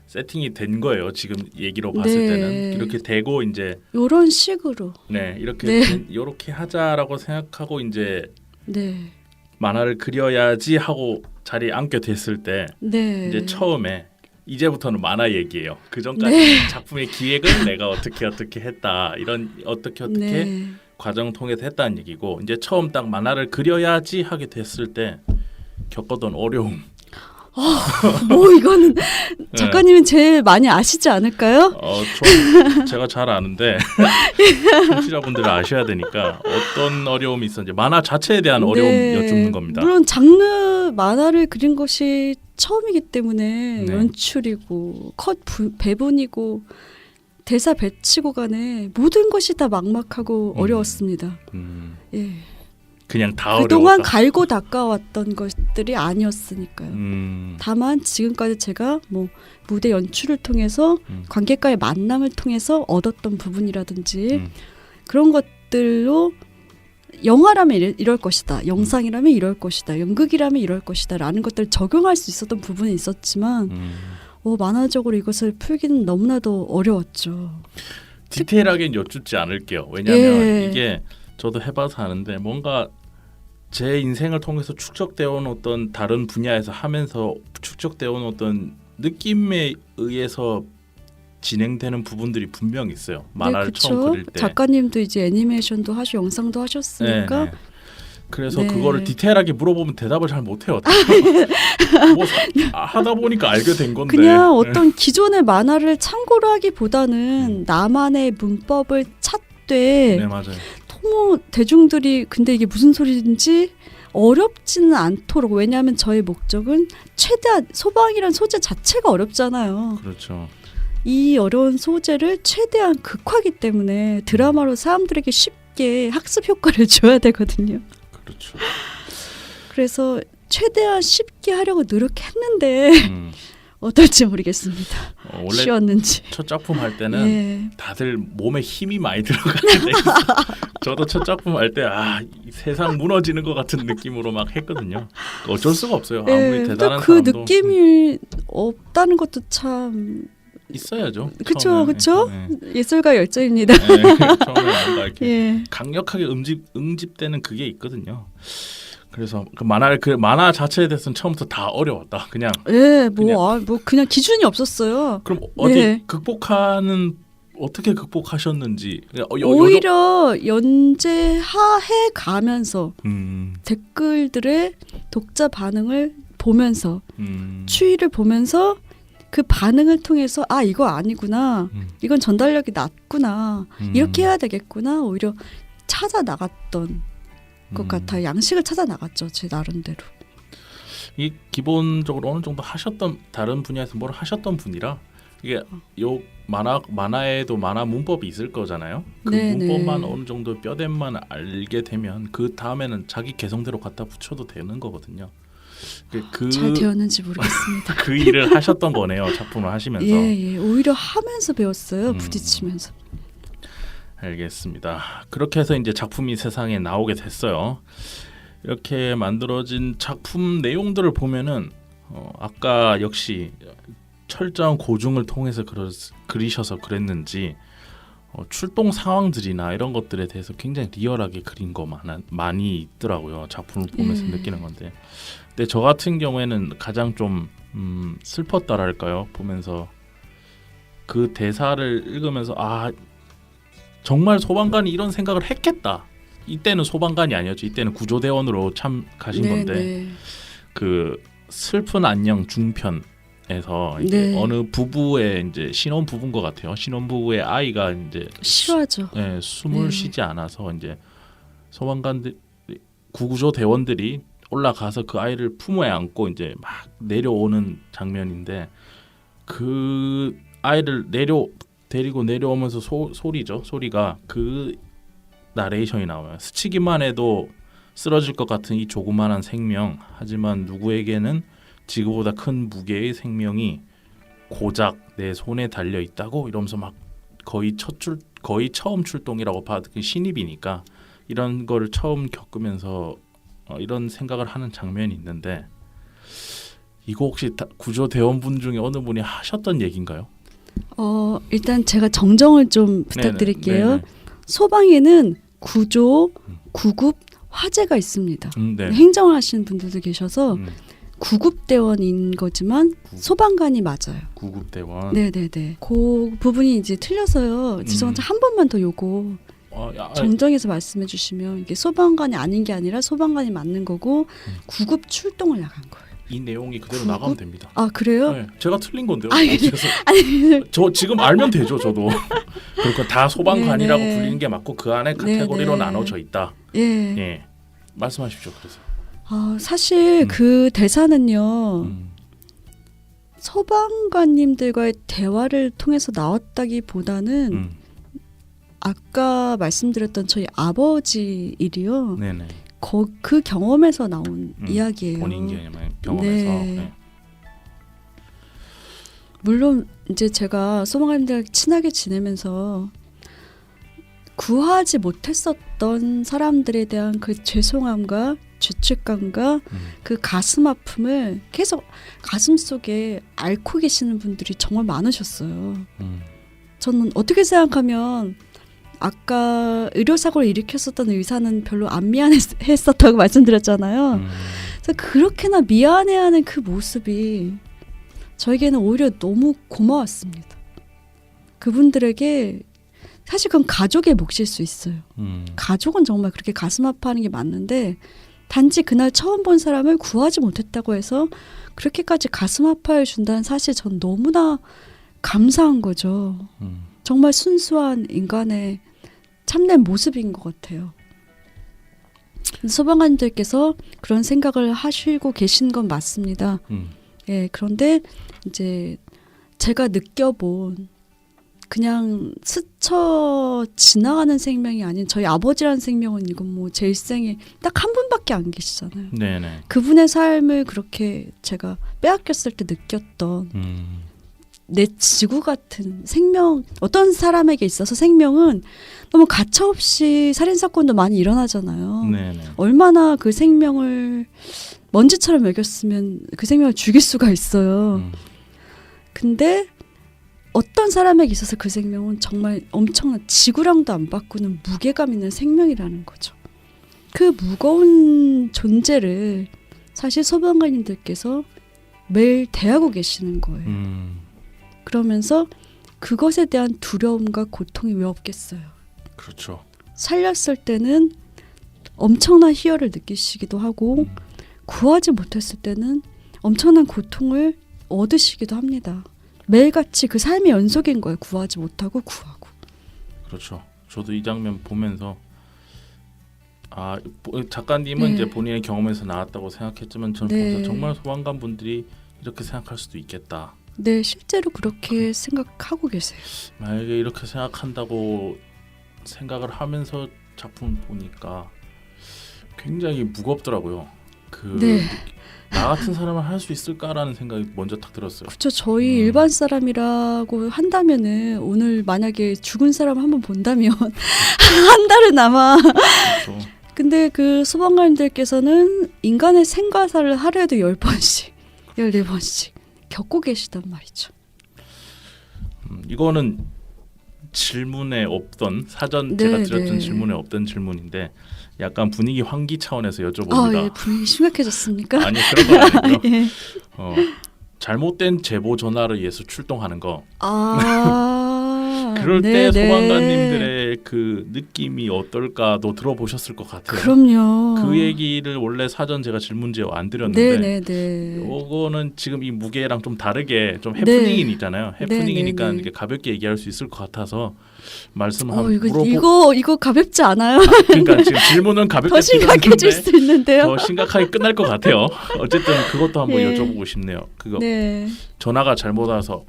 세팅이 된 거예요. 지금 얘기로 봤을
네.
때는 이렇게 되고 이제
이런 식으로.
네 이렇게
네.
이렇게 하자라고 생각하고 이제
네.
만화를 그려야지 하고 자리에 앉게 됐을 때
네.
이제 처음에 이제부터는 만화 얘기예요. 그 전까지
네.
작품의 기획은 내가 어떻게 했다 이런 어떻게
네.
과정 통해서 했다는 얘기고 이제 처음 딱 만화를 그려야지 하게 됐을 때 겪었던 어려움.
뭐 이거는 작가님은 제일 많이 아시지 않을까요?
제가 잘 아는데 청취자분들은 아셔야 되니까 어떤 어려움이 있었는지 만화 자체에 대한 어려움 여쭙는 겁니다.
물론 장르 만화를 그린 것이 처음이기 때문에
네.
연출이고 배분이고 대사 배치고 간에 모든 것이 다 막막하고 어려웠습니다. 예.
그냥 다
그동안
어려웠다.
갈고 닦아왔던 것들이 아니었으니까요. 다만 지금까지 제가 뭐 무대 연출을 통해서 관객과의 만남을 통해서 얻었던 부분이라든지 그런 것들로 영화라면 이럴 것이다, 영상이라면 이럴 것이다, 연극이라면 이럴 것이다 라는 것들을 적용할 수 있었던 부분이 있었지만 만화적으로 이것을 풀기는 너무나도 어려웠죠.
디테일하게는 여쭙지 않을게요. 왜냐하면 이게 저도 해봐서 아는데 뭔가 제 인생을 통해서 축적되어 온 어떤 다른 분야에서 하면서 축적되어 온 어떤 느낌에 의해서 진행되는 부분들이 분명히 있어요. 만화를 처음 그릴 때.
작가님도 이제 애니메이션도 하시고 영상도 하셨으니까.
네. 그래서 그거를 디테일하게 물어보면 대답을 잘 못해요. 뭐 하다 보니까 알게 된 건데.
그냥 어떤 기존의 만화를 참고로 하기보다는 나만의 문법을 찾되
네, 맞아요.
너무 대중들이 근데 이게 무슨 소리인지 어렵지는 않도록, 왜냐하면 저의 목적은 최대한 소방이라는 소재 자체가 어렵잖아요.
그렇죠.
이 어려운 소재를 최대한 극화하기 때문에 드라마로 사람들에게 쉽게 학습 효과를 줘야 되거든요.
그렇죠.
그래서 최대한 쉽게 하려고 노력했는데 어떨지 모르겠습니다.
원래
쉬웠는지.
첫 작품 할 때는 다들 몸에 힘이 많이 들어가는데 저도 첫 작품 할 때 이 세상 무너지는 것 같은 느낌으로 막 했거든요. 어쩔 수가 없어요. 아무리 대단한
그
사람도
느낌이 없다는 것도 참
있어야죠.
그렇죠. 예술가 열정입니다.
처음에 뭔가 이렇게 강력하게 응집되는 그게 있거든요. 그래서 그 만화 자체에 대해서는 처음부터 다 어려웠다. 그냥
그냥 기준이 없었어요.
그럼 어떻게 극복하셨는지.
오히려 연재하해 가면서 댓글들의 독자 반응을 보면서 추이를 보면서 그 반응을 통해서 이거 아니구나, 이건 전달력이 낮구나, 이렇게 해야 되겠구나, 오히려 찾아 나갔던 것 같아요. 양식을 찾아 나갔죠, 제 나름대로.
이 기본적으로 어느 정도 다른 분야에서 뭘 하셨던 분이라 이게 요 만화에도 만화 문법이 있을 거잖아요. 그 문법만 어느 정도 뼈대만 알게 되면 그 다음에는 자기 개성대로 갖다 붙여도 되는 거거든요.
잘 되었는지 모르겠습니다.
그 일을 하셨던 거네요, 작품을 하시면서.
오히려 하면서 배웠어요, 부딪히면서.
알겠습니다. 그렇게 해서 이제 작품이 세상에 나오게 됐어요. 이렇게 만들어진 작품 내용들을 보면은 아까 역시 철저한 고증을 통해서 그리셔서 그랬는지 출동 상황들이나 이런 것들에 대해서 굉장히 리얼하게 그린 거 많이 있더라고요. 작품을 보면서 느끼는 건데. 근데 저 같은 경우에는 가장 좀 슬펐다랄까요? 보면서 그 대사를 읽으면서 정말 소방관이 이런 생각을 했겠다. 이때는 소방관이 아니었죠. 이때는 구조대원으로 참 가신 건데 그 슬픈 안녕 중편에서 이제 어느 부부의 이제 신혼 부부인 것 같아요. 신혼 부부의 아이가 이제
실화죠.
숨을 쉬지 않아서 이제 소방관들 구조대원들이 올라가서 그 아이를 품에 안고 이제 막 내려오는 장면인데 그 아이를 데리고 내려오면서 소리가 그 나레이션이 나와요. 스치기만 해도 쓰러질 것 같은 이 조그만한 생명, 하지만 누구에게는 지구보다 큰 무게의 생명이 고작 내 손에 달려 있다고 이러면서 막 거의 처음 출동이라고 봐도 신입이니까 이런 거를 처음 겪으면서 이런 생각을 하는 장면이 있는데 이거 혹시 구조대원분 중에 어느 분이 하셨던 얘기인가요?
일단 제가 정정을 좀 부탁드릴게요.
네네.
소방에는 구조, 구급, 화재가 있습니다. 행정을 하시는 분들도 계셔서 구급대원인 거지만 소방관이 맞아요.
구급대원.
네네네. 그 부분이 이제 틀려서요. 죄송한데 한 번만 더 요거 정정해서 말씀해 주시면 이게 소방관이 아닌 게 아니라 소방관이 맞는 거고 구급 출동을 나간 거예요.
이 내용이 그대로 나가면 됩니다.
그래요?
네, 제가 틀린 건데요. 저 지금 알면 되죠, 저도. 그러니까 다 소방관이라고 불리는 게 맞고 그 안에 카테고리로 나눠져 있다. 예, 말씀하십시오. 그래서
사실 그 대사는요 소방관님들과의 대화를 통해서 나왔다기보다는 아까 말씀드렸던 저희 아버지 일이요.
네네.
그 경험에서 나온 이야기예요.
본인 경험에서.
물론 이제 제가 소방관님들과 친하게 지내면서 구하지 못했었던 사람들에 대한 그 죄송함과 죄책감과 그 가슴 아픔을 계속 가슴 속에 앓고 계시는 분들이 정말 많으셨어요. 저는 어떻게 생각하면 아까 의료사고를 일으켰었던 의사는 별로 안 미안했었다고 말씀드렸잖아요. 그래서 그렇게나 미안해하는 그 모습이 저에게는 오히려 너무 고마웠습니다. 그분들에게 사실 그건 가족의 몫일 수 있어요. 가족은 정말 그렇게 가슴 아파하는 게 맞는데 단지 그날 처음 본 사람을 구하지 못했다고 해서 그렇게까지 가슴 아파해 준다는 사실 전 너무나 감사한 거죠. 정말 순수한 인간의 참된 모습인 것 같아요. 소방관님들께서 그런 생각을 하시고 계신 건 맞습니다. 예, 그런데 이제 제가 느껴본 그냥 스쳐 지나가는 생명이 아닌 저희 아버지라는 생명은 이건 뭐 제 일생에 딱 한 분밖에 안 계시잖아요.
네네.
그분의 삶을 그렇게 제가 빼앗겼을 때 느꼈던 내 지구 같은 생명, 어떤 사람에게 있어서 생명은 너무 가차없이 살인사건도 많이 일어나잖아요.
네네.
얼마나 그 생명을 먼지처럼 여겼으면 그 생명을 죽일 수가 있어요. 근데 어떤 사람에게 있어서 그 생명은 정말 엄청난 지구랑도 안 바꾸는 무게감 있는 생명이라는 거죠. 그 무거운 존재를 사실 소방관님들께서 매일 대하고 계시는 거예요. 그러면서 그것에 대한 두려움과 고통이 왜 없겠어요.
그렇죠.
살렸을 때는 엄청난 희열을 느끼시기도 하고 구하지 못했을 때는 엄청난 고통을 얻으시기도 합니다. 매일같이 그 삶의 연속인 거예요. 구하지 못하고 구하고.
그렇죠. 저도 이 장면 보면서 작가님은
네.
이제 본인의 경험에서 나왔다고 생각했지만 저는
네.
보면서 정말 소방관 분들이 이렇게 생각할 수도 있겠다.
네, 실제로 그렇게 생각하고 계세요.
만약에 이렇게 생각한다고 생각을 하면서 작품을 보니까 굉장히 무겁더라고요.
네.
나 같은 사람은 할 수 있을까라는 생각이 먼저 딱 들었어요.
그렇죠. 저희 일반 사람이라고 한다면은 오늘 만약에 죽은 사람 한번 본다면 한 달은 아마.
그렇죠.
근데 그 소방관님들께서는 인간의 생과사를 하루에도 10번씩, 14번씩 겪고 계시단 말이죠.
이거는 질문에 없던 사전
네,
제가 드렸던
네.
질문에 없던 질문인데 약간 분위기 환기 차원에서
아,
여쭤봅니다.
예, 분위기 심각해졌습니까?
아니 그런 건 아니고요.
예.
잘못된 제보 전화를 위해서 출동하는 거.
아,
그럴
네,
때
네.
소방관님들의 그 느낌이 어떨까도 들어보셨을 것 같아요.
그럼요.
그 얘기를 원래 사전 제가 질문지에 안 드렸는데
네네네.
이거는 지금 이 무게랑 좀 다르게 좀 해프닝이잖아요. 해프닝이니까
네, 네.
이렇게 가볍게 얘기할 수 있을 것 같아서 말씀을 한번 물어보.
이거 가볍지 않아요?
그러니까 지금 질문은 가볍게
더 심각해질
드렸는데
수 있는데요.
더 심각하게 끝날 것 같아요. 어쨌든 그것도 한번
예.
여쭤보고 싶네요. 그거
네,
전화가 잘못 와서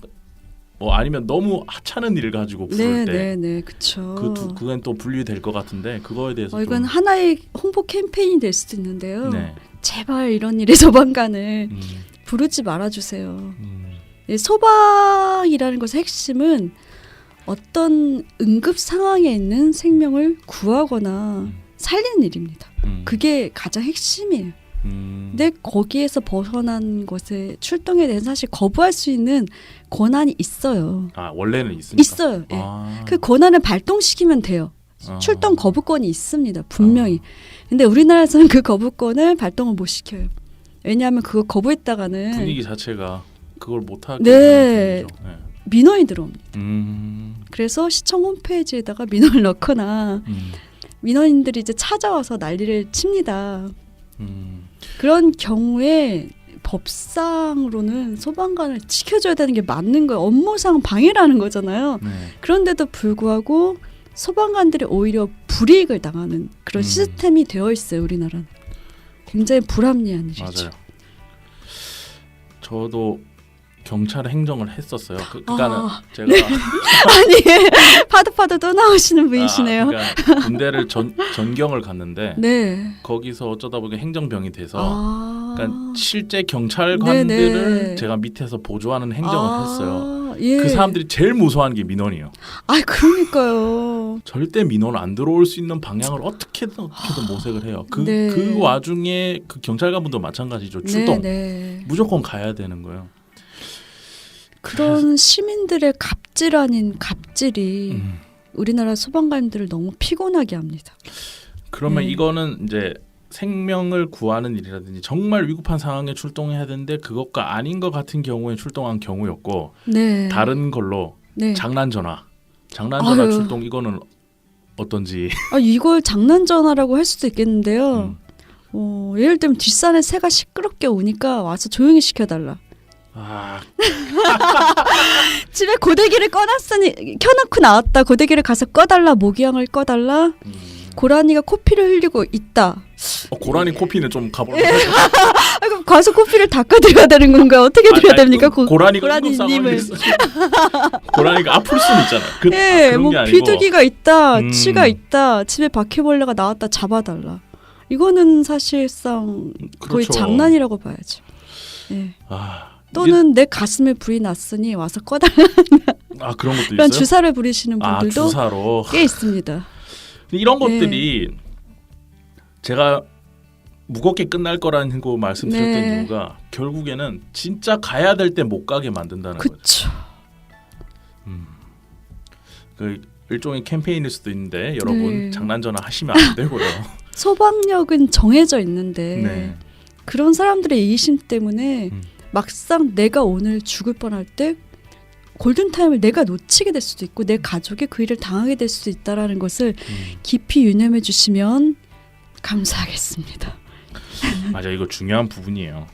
아니면 너무 하찮은 일 가지고 부를 때
네네네, 그렇죠.
그건 또 분리될 것 같은데 그거에 대해서
이건
좀
하나의 홍보 캠페인이 될 수도 있는데요.
네.
제발 이런 일에 소방관을 부르지 말아주세요. 소방이라는 것의 핵심은 어떤 응급 상황에 있는 생명을 구하거나 살리는 일입니다. 그게 가장 핵심이에요. 근데 거기에서 벗어난 것에 출동에 대해서 사실 거부할 수 있는 권한이 있어요.
원래는 있습니까?
있어요. 예.
아.
그 권한을 발동시키면 돼요.
아.
출동 거부권이 있습니다. 분명히. 근데 우리나라에서는 그 거부권을 발동을 못 시켜요. 왜냐하면 그거 거부했다가는
분위기 자체가 그걸 못하게
네.
하는 분위기죠. 네.
민원이 들어옵니다.
음.
그래서 시청 홈페이지에다가 민원을 넣거나 민원인들이 이제 찾아와서 난리를 칩니다. 그런 경우에 법상으로는 소방관을 지켜줘야 되는 게 맞는 거예요. 업무상 방해라는 거잖아요.
네.
그런데도 불구하고 소방관들이 오히려 불이익을 당하는 그런 시스템이 되어 있어요. 우리나라는. 굉장히 불합리한 일이죠.
맞아요. 저도 경찰 행정을 했었어요. 그러니까는 제가
아니 파도 또 나오시는 분이시네요.
그러니까 군대를 전경을 갔는데
네.
거기서 어쩌다 보니까 행정병이 돼서
아.
그러니까 실제 경찰관들을
네네.
제가 밑에서 보조하는 행정을 했어요.
예.
그 사람들이 제일 무서워하는 게 민원이에요.
아, 그러니까요.
절대 민원 안 들어올 수 있는 방향을 어떻게든 모색을 해요.
네.
그 와중에 그 경찰관분도 마찬가지죠. 출동
네.
무조건 가야 되는 거예요.
그런 시민들의 갑질 아닌 갑질이
음.
우리나라 소방관님들을 너무 피곤하게 합니다.
그러면
네.
이거는 이제 생명을 구하는 일이라든지 정말 위급한 상황에 출동해야 되는데 그것과 아닌 것 같은 경우에 출동한 경우였고
네.
다른 걸로
네.
장난전화
아유.
출동 이거는 어떤지.
이걸 장난전화라고 할 수도 있겠는데요. 예를 들면 뒷산에 새가 시끄럽게 우니까 와서 조용히 시켜달라. 집에 고데기를 꺼놨으니 켜놓고 나왔다. 고데기를 가서 꺼달라. 모기향을 꺼달라. 고라니가 코피를 흘리고 있다.
고라니 코피는 좀 가볼까?
그럼 가서 코피를 닦아드려야 되는 건가요? 어떻게 드려야 됩니까?
고라니가
고라니님을.
고라니가 아플 수는 있잖아요.
네,
그런
뭐
게 아니고.
비둘기가 있다, 치가 있다, 집에 바퀴벌레가 나왔다 잡아달라. 이거는 사실상 거의
그렇죠.
장난이라고 봐야죠. 네. 또는 내 가슴에 불이 났으니 와서 꺼달라.
그런 것도
이런
있어요?
주사를 부리시는 분들도
주사로.
꽤 있습니다.
이런
네.
것들이 제가 무겁게 끝날 거라는 거 말씀드렸던
네.
이유가 결국에는 진짜 가야 될 때 못 가게 만든다는 거죠.
그쵸.
그 일종의 캠페인일 수도 있는데 여러분
네.
장난전화 하시면 안 되고요.
소방력은 정해져 있는데
네.
그런 사람들의 이기심 때문에 막상 내가 오늘 죽을 뻔할 때 골든타임을 내가 놓치게 될 수도 있고 내 가족이 그 일을 당하게 될 수도 있다는 것을 깊이 유념해 주시면 감사하겠습니다.
맞아, 이거 중요한 부분이에요.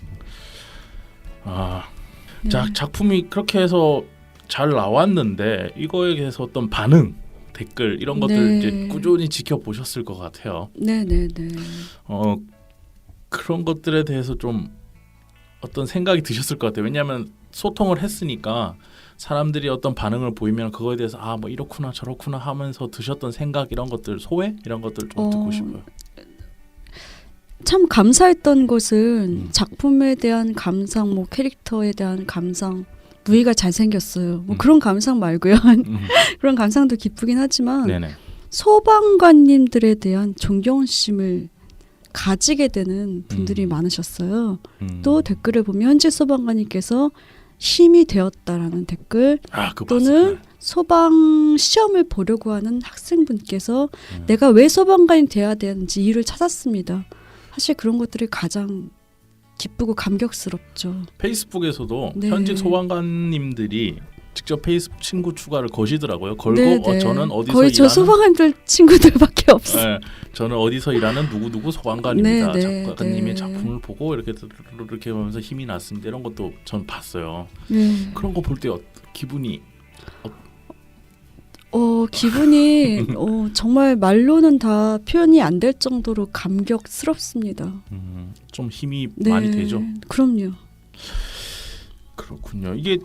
네.
자, 작품이 그렇게 해서 잘 나왔는데 이거에 대해서 어떤 반응, 댓글 이런 것들
네.
이제 꾸준히 지켜보셨을 것 같아요.
네네네.
그런 것들에 대해서 좀 어떤 생각이 드셨을 것 같아요. 왜냐하면 소통을 했으니까 사람들이 어떤 반응을 보이면 그거에 대해서 뭐 이렇구나 저렇구나 하면서 드셨던 생각 이런 것들 소회 이런 것들 좀 듣고 싶어요.
참 감사했던 것은 작품에 대한 감상, 뭐 캐릭터에 대한 감상, 무희가 잘생겼어요. 뭐 그런 감상 말고요. 그런 감상도 기쁘긴 하지만
네네.
소방관님들에 대한 존경심을 가지게 되는 분들이 많으셨어요. 또 댓글을 보면 현재 소방관님께서 힘이 되었다라는 댓글
그거
또는
봤어요.
소방 시험을 보려고 하는 학생분께서 내가 왜 소방관이 돼야 되는지 이유를 찾았습니다. 사실 그런 것들이 가장 기쁘고 감격스럽죠.
페이스북에서도
네.
현직 소방관님들이 직접 페이스북 친구 추가를 거시더라고요. 걸고
네네.
저는 어디서
거의 저
일하는
소방관들 친구들밖에 없어요.
저는 어디서 일하는 누구 소방관입니다.
네,
작가님의
네.
작품을 보고 이렇게 하면서 힘이 났습니다. 이런 것도 전 봤어요.
네.
그런 거 볼 때 기분이
기분이 정말 말로는 다 표현이 안 될 정도로 감격스럽습니다.
좀 힘이
네.
많이 되죠.
그럼요.
그렇군요. 이게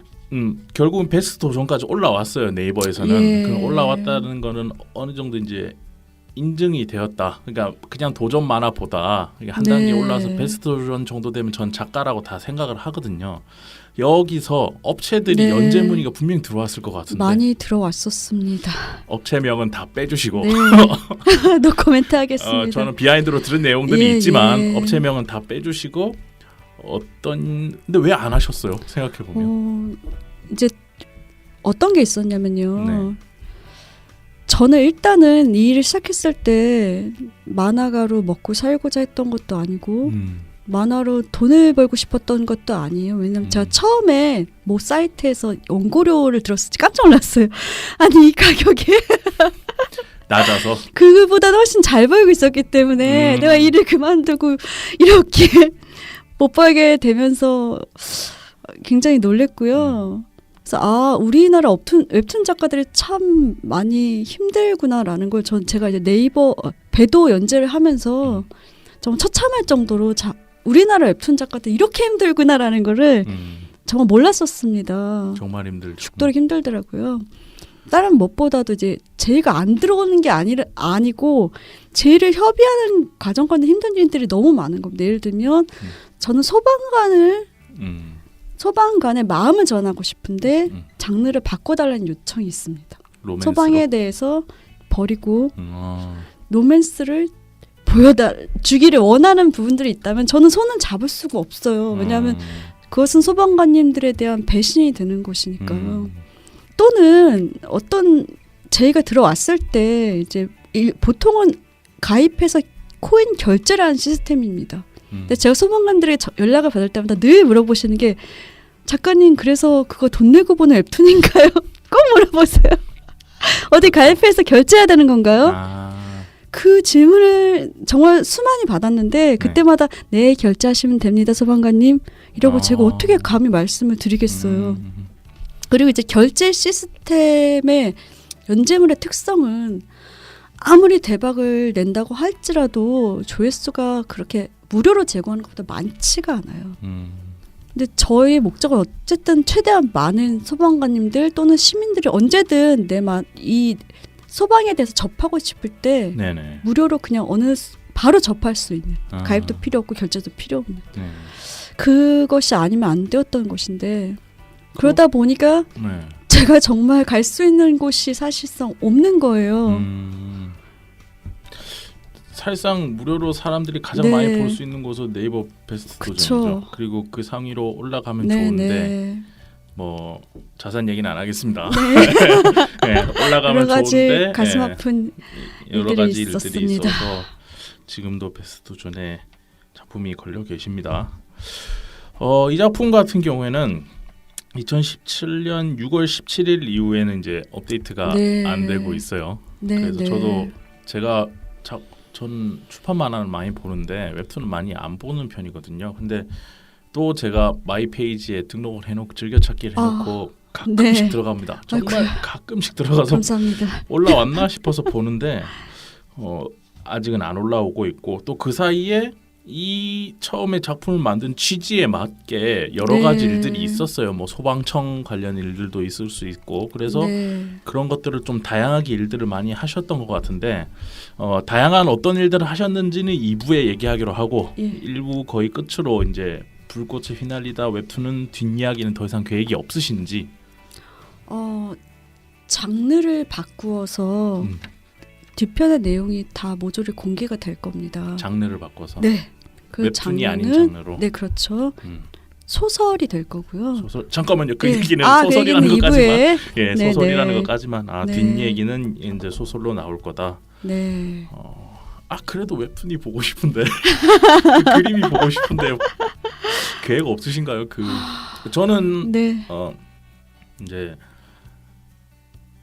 결국은 베스트 도전까지 올라왔어요. 네이버에서는.
예.
그 올라왔다는 거는 어느 정도 이제 인증이 되었다. 그러니까 그냥 도전 만화보다 한 단계
네.
올라와서 베스트 도전 정도 되면 전 작가라고 다 생각을 하거든요. 여기서 업체들이
네.
연재 문의가 분명히 들어왔을 것 같은데
많이 들어왔었습니다.
업체명은 다 빼주시고
네. 노코멘트 하겠습니다.
저는 비하인드로 들은 내용들이
예,
있지만
예.
업체명은 다 빼주시고 근데 왜 안 하셨어요? 생각해 보면
이제 어떤 게 있었냐면요.
네.
저는 일단은 이 일을 시작했을 때 만화가로 먹고 살고자 했던 것도 아니고 만화로 돈을 벌고 싶었던 것도 아니에요. 왜냐면 제가 처음에 뭐 사이트에서 연고료를 들었을 때 깜짝 놀랐어요. 아니 이 가격에
낮아서
그보다는 훨씬 잘 벌고 있었기 때문에 내가 일을 그만두고 이렇게 못 벌게 되면서 굉장히 놀랬고요. 그래서 우리나라 웹툰 작가들이 참 많이 힘들구나라는 걸 제가 이제 네이버 배도 연재를 하면서 정말 처참할 정도로 우리나라 웹툰 작가들 이렇게 힘들구나라는 거를 정말 몰랐었습니다.
정말 힘들죠.
죽도록 힘들더라고요. 다른 무엇보다도 이제 제의가 안 들어오는 게 아니고 제의를 협의하는 과정까지 힘든 일들이 너무 많은 겁니다. 예를 들면 저는 소방관의 마음을 전하고 싶은데 장르를 바꿔달라는 요청이 있습니다.
로맨스로?
소방에 대해서 버리고 로맨스를 보여주기를 원하는 부분들이 있다면 저는 손은 잡을 수가 없어요. 왜냐하면 그것은 소방관님들에 대한 배신이 되는 것이니까요. 또는 어떤 제의가 들어왔을 때 이제 보통은 가입해서 코인 결제를 하는 시스템입니다. 근데 제가 소방관들의 연락을 받을 때마다 늘 물어보시는 게 작가님 그래서 그거 돈 내고 보는 웹툰인가요? 꼭 물어보세요. 어디 가입해서 결제해야 되는 건가요? 그 질문을 정말 수많이 받았는데 그때마다 네 결제하시면 됩니다 소방관님 이러고 제가 어떻게 감히 말씀을 드리겠어요. 그리고 이제 결제 시스템의 연재물의 특성은 아무리 대박을 낸다고 할지라도 조회수가 그렇게 무료로 제공하는 것보다 많지가 않아요. 근데 저희 목적은 어쨌든 최대한 많은 소방관님들 또는 시민들이 언제든 이 소방에 대해서 접하고 싶을 때
네네.
무료로 그냥 바로 접할 수 있는 가입도 필요 없고 결제도 필요 없는 그것이 아니면 안 되었던 것인데 그러다 보니까 제가 정말 갈 수 있는 곳이 사실상 없는 거예요.
사실상 무료로 사람들이 가장 많이 볼 수 있는 곳은 네이버 베스트 도전이죠. 그리고 그 상위로 올라가면 좋은데 뭐 자세한 얘기는 안 하겠습니다. 올라가면
여러 가지
좋은데
가슴 아픈
여러 가지
일들이
일들이
있었습니다.
있어서 지금도 베스트 도전에 작품이 걸려 계십니다. 이 작품 같은 경우에는 2017년 6월 17일 이후에는 이제 업데이트가 안 되고 있어요. 그래서 저도 제가 전 출판 만화를 많이 보는데 웹툰은 많이 안 보는 편이거든요. 근데 또 제가 마이 페이지에 등록을 해놓고 즐겨찾기를 해놓고 가끔씩 들어갑니다. 정말 가끔씩 들어가서
감사합니다.
올라왔나 싶어서 보는데 아직은 안 올라오고 있고 또 그 사이에 이 처음에 작품을 만든 취지에 맞게 여러 가지 일들이 있었어요. 뭐 소방청 관련 일들도 있을 수 있고 그래서 그런 것들을 좀 다양하게 일들을 많이 하셨던 것 같은데 다양한 어떤 일들을 하셨는지는 2부에 얘기하기로 하고 1부 거의 끝으로 이제 불꽃에 휘날리다 웹툰은 뒷이야기는 더 이상 계획이 없으신지
장르를 바꾸어서 뒤편의 내용이 다 모조리 공개가 될 겁니다.
장르를 바꿔서
그
웹툰이
장르는,
아닌 장르로
네 그렇죠. 소설이 될 거고요.
소설 잠깐만요. 그 얘기는 소설이라는
그
것까지만
네,
소설이라는 것까지만 뒷얘기는 이제 소설로 나올 거다.
네.
그래도 웹툰이 보고 싶은데 그 그림이 보고 싶은데 계획 없으신가요? 저는 이제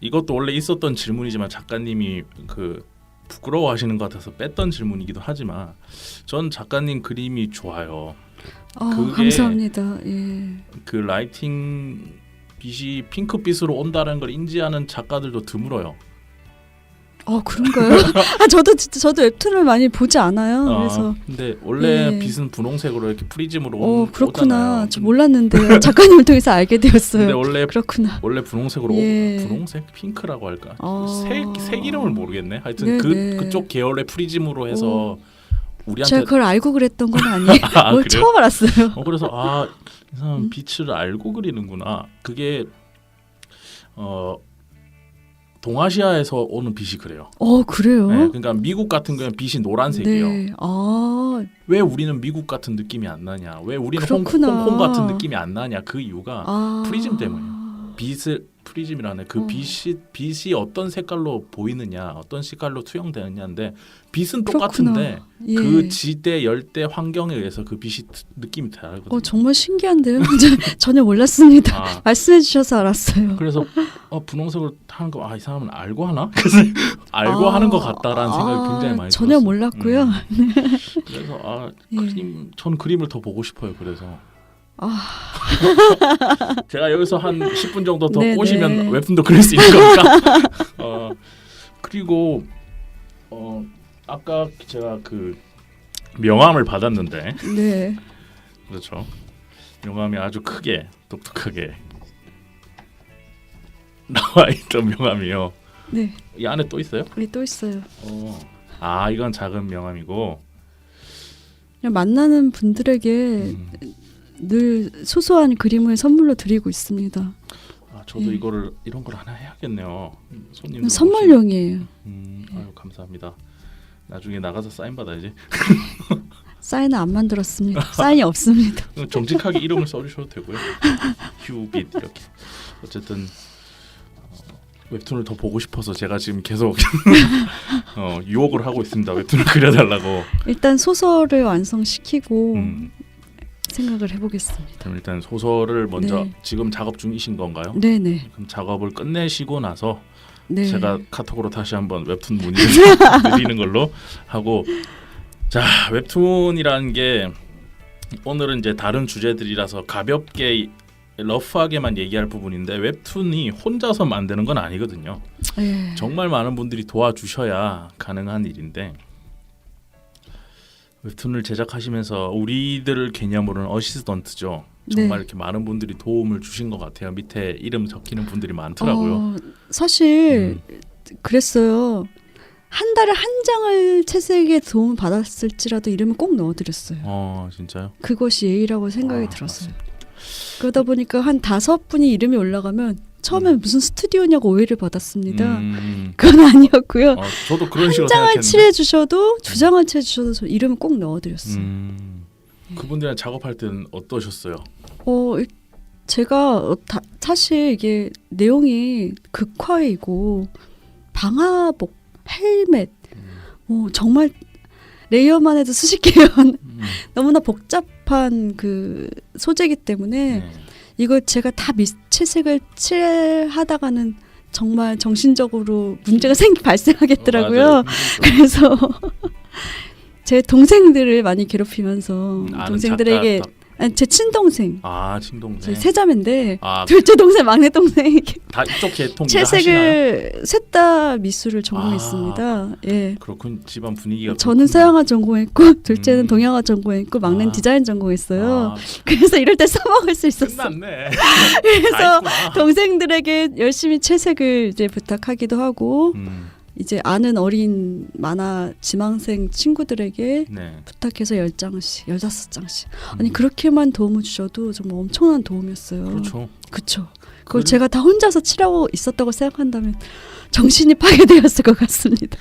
이것도 원래 있었던 질문이지만 작가님이 부끄러워하시는 것 같아서 뺐던 질문이기도 하지만 전 작가님 그림이 좋아요.
감사합니다.
그 라이팅 빛이 핑크빛으로 온다는 걸 인지하는 작가들도 드물어요.
그런가요? 저도 웹툰을 많이 보지 않아요. 그래서
근데 원래 빛은 분홍색으로 이렇게 프리즘으로
그렇구나.
오잖아요.
저 몰랐는데 작가님을 통해서 알게 되었어요.
근데 원래
그렇구나.
원래 분홍색으로 분홍색 핑크라고 할까? 색 이름을 모르겠네. 하여튼 그쪽 계열의 프리즘으로 해서 우리한테
제가 그걸 알고 그랬던 건 아니에요. 처음 알았어요.
그래서 이 사람 빛을 알고 그리는구나. 그게 동아시아에서 오는 빛이 그래요.
그래요?
네, 그러니까 미국 같은 경우는 빛이 노란색이에요. 왜 우리는 미국 같은 느낌이 안 나냐? 왜 우리는 홍콩 같은 느낌이 안 나냐? 그 이유가 프리즘 때문이에요. 프리즘이라는 그 빛이 어떤 색깔로 보이느냐, 어떤 색깔로 투영되느냐인데 빛은 똑같은데 그 지대, 열대 환경에 의해서 그 빛이 느낌이 다르거든요.
정말 신기한데요. 전혀 몰랐습니다. 말씀해 주셔서 알았어요.
그래서 분홍색을 하는 거 이 사람은 알고 하나? 그래서 알고 하는 것 같다라는 생각이 굉장히 많이 들었어요.
전혀 몰랐고요.
그래서 전 그림을 더 보고 싶어요. 그래서 제가 여기서 한 10분 정도 더 꼬시면 웹툰도 그릴 수 있는 겁니까? 그리고 아까 제가 그 명함을 받았는데 그렇죠. 명함이 아주 크게 독특하게 나와 있던 명함이요. 이 안에 또 있어요?
네, 또 있어요.
이건 작은 명함이고
그냥 만나는 분들에게 늘 소소한 그림을 선물로 드리고 있습니다.
저도
네.
이런 걸 하나 해야겠네요. 손님들
선물용이에요.
아유 감사합니다. 나중에 나가서 사인 받아야지.
사인은 안 만들었습니다. 사인이 없습니다.
정직하게 이름을 써주셔도 되고요. 휴빗 이렇게. 어쨌든 웹툰을 더 보고 싶어서 제가 지금 계속 유혹을 하고 있습니다. 웹툰을 그려달라고.
일단 소설을 완성시키고
음,
생각을 해보겠습니다.
그럼 일단 소설을 먼저
네.
지금 작업 중이신 건가요?
네네.
그럼 작업을 끝내시고 나서
네.
제가 카톡으로 다시 한번 웹툰 문의를 드리는 걸로 하고, 자 웹툰이라는 게 오늘은 이제 다른 주제들이라서 가볍게 러프하게만 얘기할 부분인데 웹툰이 혼자서 만드는 건 아니거든요.
네.
정말 많은 분들이 도와주셔야 가능한 일인데, 웹툰을 제작하시면서 우리들 개념으로는 어시스턴트죠. 정말
네.
이렇게 많은 분들이 도움을 주신 것 같아요. 밑에 이름 적히는 분들이 많더라고요.
사실 그랬어요. 한 달에 한 장을 채색에 도움을 받았을지라도 이름을 꼭 넣어드렸어요.
진짜요?
그것이 예의라고 생각이
아,
들었어요. 그러다 보니까 한 5분이 이름이 올라가면 처음엔 무슨 스튜디오냐고 오해를 받았습니다. 그건 아니었고요.
저도 그런
한
식으로
장을
생각했는데.
칠해주셔도 2장을 칠해주셔도 저 이름을 꼭 넣어드렸어요.
그분들이랑 작업할 때는 어떠셨어요?
제가 사실 이게 내용이 극화이고 방화복, 헬멧, 정말 레이어만 해도 수십 개연 너무나 복잡한 그 소재이기 때문에 이걸 제가 다 채색을 칠하다가는 정말 정신적으로 문제가 발생하겠더라고요.
맞아요.
그래서 제 동생들을 많이 괴롭히면서
아는
동생들에게 아니, 제 친동생,
친동생.
제 세자매인데
아,
둘째 동생, 막내 동생에게
다 이쪽 계통 하시나요?
채색을 셋 다 미술을 전공했습니다. 예.
그렇군. 집안 분위기가.
저는 서양화 전공했고 둘째는
음.
동양화 전공했고 막내는
아.
디자인 전공했어요.
아,
그래서 이럴 때 써먹을 수 있었어요.
끝났네.
그래서
다 했구나.
동생들에게 열심히 채색을 이제 부탁하기도 하고 이제 아는 어린 만화 지망생 친구들에게
네.
부탁해서 10장씩, 15장씩. 아니 그렇게만 도움을 주셔도 정말 엄청난 도움이었어요.
그렇죠.
그쵸. 그걸 제가 다 혼자서 칠하고 있었다고 생각한다면 정신이 파괴되었을 것 같습니다.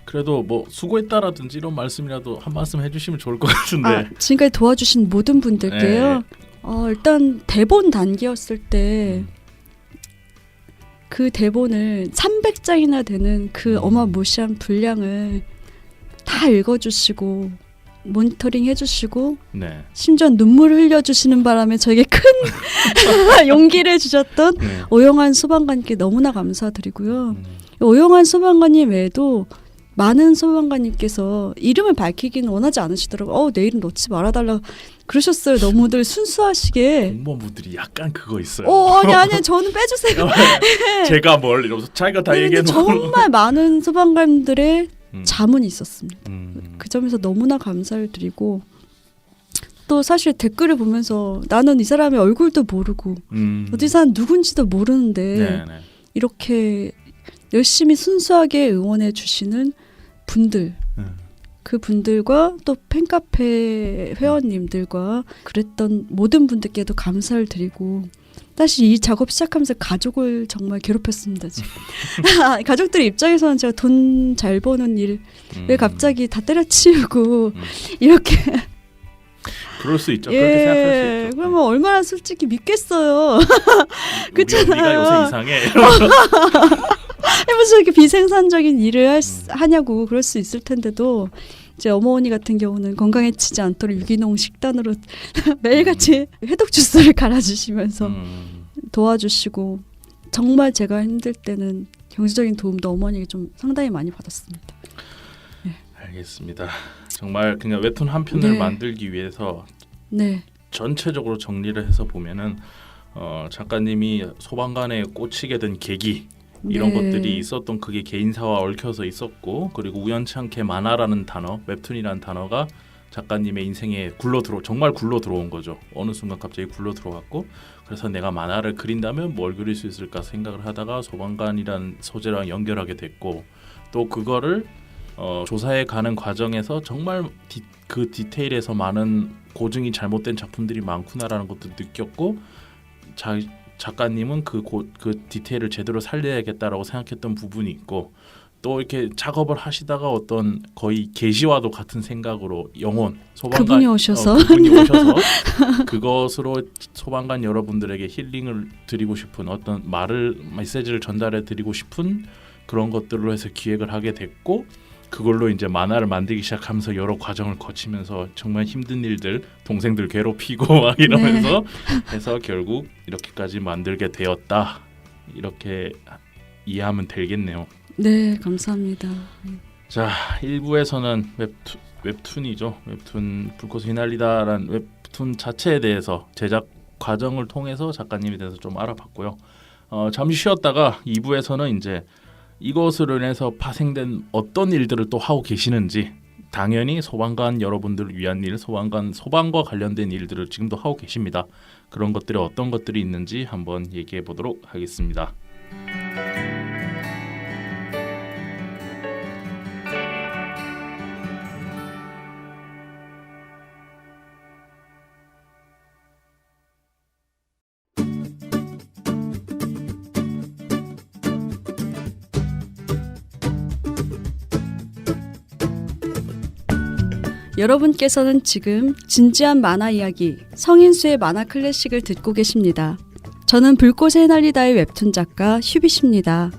그래도 뭐 수고했다라든지 이런 말씀이라도 한 말씀 해주시면 좋을 것 같은데.
지금까지 도와주신 모든 분들께요. 일단 대본 단계였을 때 그 대본을 300장이나 되는 그 어마무시한 분량을 다 읽어주시고 모니터링 해주시고
네.
심지어 눈물을 흘려주시는 바람에 저에게 큰 용기를 주셨던
네.
오영환 소방관님께 너무나 감사드리고요. 오영환 소방관님 외에도 많은 소방관님께서 이름을 밝히기는 원하지 않으시더라고요. 내 이름 넣지 말아달라 그러셨어요. 너무들 순수하시게.
공무원분들이 약간 그거 있어요.
아니 저는 빼주세요.
제가 뭘 이러면서 자기가 다
근데
얘기해놓고.
정말 많은 소방관들의 자문이 있었습니다.
음.
그 점에서 너무나 감사를 드리고 또 사실 댓글을 보면서 나는 이 사람의 얼굴도 모르고 어디 사람 누군지도 모르는데
네네.
이렇게 열심히 순수하게 응원해 주시는 분들 그 분들과 또 팬카페 회원님들과 그랬던 모든 분들께도 감사를 드리고 사실 이 작업 시작하면서 가족을 정말 괴롭혔습니다. 지금. 가족들 입장에서는 제가 돈 잘 버는 일 왜 갑자기 다 때려치우고 이렇게
그럴 수 있죠. 그렇게 생각할 수 있죠.
그러면 얼마나 솔직히 믿겠어요. 그렇잖아요.
우리가 요새 이상해.
해보면서 이렇게 비생산적인 일을 하냐고 그럴 수 있을 텐데도 제 어머니 같은 경우는 건강해지지 않도록 유기농 식단으로 매일같이 해독 주스를 갈아주시면서 도와주시고 정말 제가 힘들 때는 경제적인 도움도 어머니에게 좀 상당히 많이 받았습니다.
알겠습니다. 정말 그냥 웹툰 한 편을
네.
만들기 위해서
네.
전체적으로 정리를 해서 보면은 작가님이 소방관에 꽂히게 된 계기 이런
네.
것들이 있었던 그게 개인사와 얽혀서 있었고 그리고 우연찮게 만화라는 단어, 웹툰이라는 단어가 작가님의 인생에 정말 굴러 들어온 거죠. 어느 순간 갑자기 굴러 들어왔고 그래서 내가 만화를 그린다면 뭘 그릴 수 있을까 생각을 하다가 소방관이라는 소재랑 연결하게 됐고 또 그거를 조사해 가는 과정에서 정말 그 디테일에서 많은 고증이 잘못된 작품들이 많구나라는 것도 느꼈고 작가님은 그 디테일을 제대로 살려야겠다라고 생각했던 부분이 있고 또 이렇게 작업을 하시다가 어떤 거의 계시와도 같은 생각으로 영혼 소방관
그분이 오셔서
그것으로 소방관 여러분들에게 힐링을 드리고 싶은 어떤 메시지를 전달해 드리고 싶은 그런 것들로 해서 기획을 하게 됐고 그걸로 이제 만화를 만들기 시작하면서 여러 과정을 거치면서 정말 힘든 일들 동생들 괴롭히고 막 이러면서 해서 결국 이렇게까지 만들게 되었다 이렇게 이해하면 되겠네요.
네, 감사합니다.
자, 1부에서는 웹툰이죠. 웹툰 불꽃에 휘날리다라는 웹툰 자체에 대해서 제작 과정을 통해서 작가님에 대해서 좀 알아봤고요. 잠시 쉬었다가 2부에서는 이제 이것으로 인해서 파생된 어떤 일들을 또 하고 계시는지 당연히 소방관 여러분들을 위한 일, 소방과 관련된 일들을 지금도 하고 계십니다. 그런 것들이 어떤 것들이 있는지 한번 얘기해 보도록 하겠습니다.
여러분께서는 지금 진지한 만화 이야기 성인수의 만화 클래식을 듣고 계십니다. 저는 불꽃에 휘날리다의 웹툰 작가 휴빗입니다.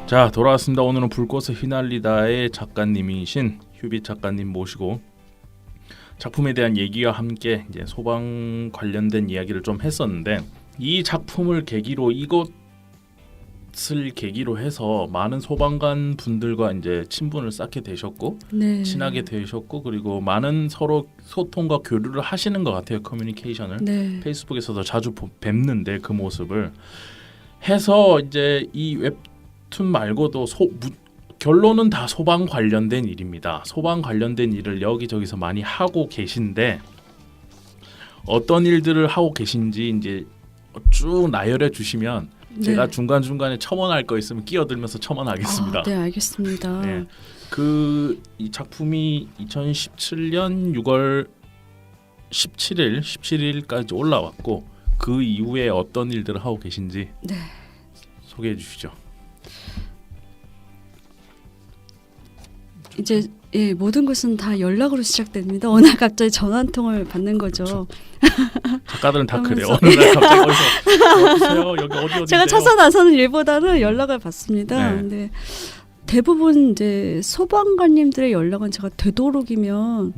자, 돌아왔습니다. 오늘은 불꽃에 휘날리다의 작가님이신 휴빗 작가님 모시고 작품에 대한 얘기와 함께 이제 소방 관련된 이야기를 좀 했었는데 이 작품을 계기로 이것을 계기로 해서 많은 소방관 분들과 이제 친분을 쌓게 되셨고
네.
친하게 되셨고 그리고 많은 서로 소통과 교류를 하시는 것 같아요. 커뮤니케이션을
네.
페이스북에서도 자주 뵙는데 그 모습을 해서 이제 이 웹툰 말고도 결론은 다 소방 관련된 일입니다. 소방 관련된 일을 여기저기서 많이 하고 계신데 어떤 일들을 하고 계신지 이제 쭉 나열해 주시면 제가 중간중간에 첨언할 거 있으면 끼어들면서 첨언하겠습니다.
네, 알겠습니다.
네. 이 작품이 2017년 6월 17일까지 올라왔고 그 이후에 어떤 일들을 하고 계신지
네.
소개해 주시죠.
이제 모든 것은 다 연락으로 시작됩니다. 어느 날 갑자기 전화 한 통을 받는 거죠.
작가들은 다 그래요.
하면서.
어느 날 갑자기 여보세요. 여기 어디인데요?
제가 차서 나서는 일보다는 연락을 받습니다.
네.
근데 대부분 이제 소방관님들의 연락은 제가 되도록이면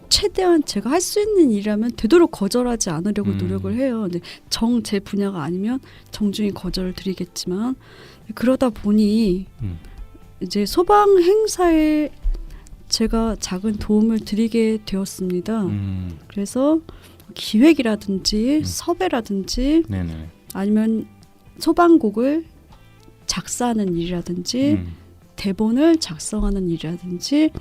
최대한 제가 할 수 있는 일이라면 되도록 거절하지 않으려고 노력을 해요. 근데 제 분야가 아니면 정중히 거절을 드리겠지만 그러다 보니 이제 소방 행사에 제가 작은 도움을 드리게 되었습니다. 그래서 기획이라든지 섭외라든지
네네.
아니면 소방곡을 작사하는 일이라든지 대본을 작성하는 일이라든지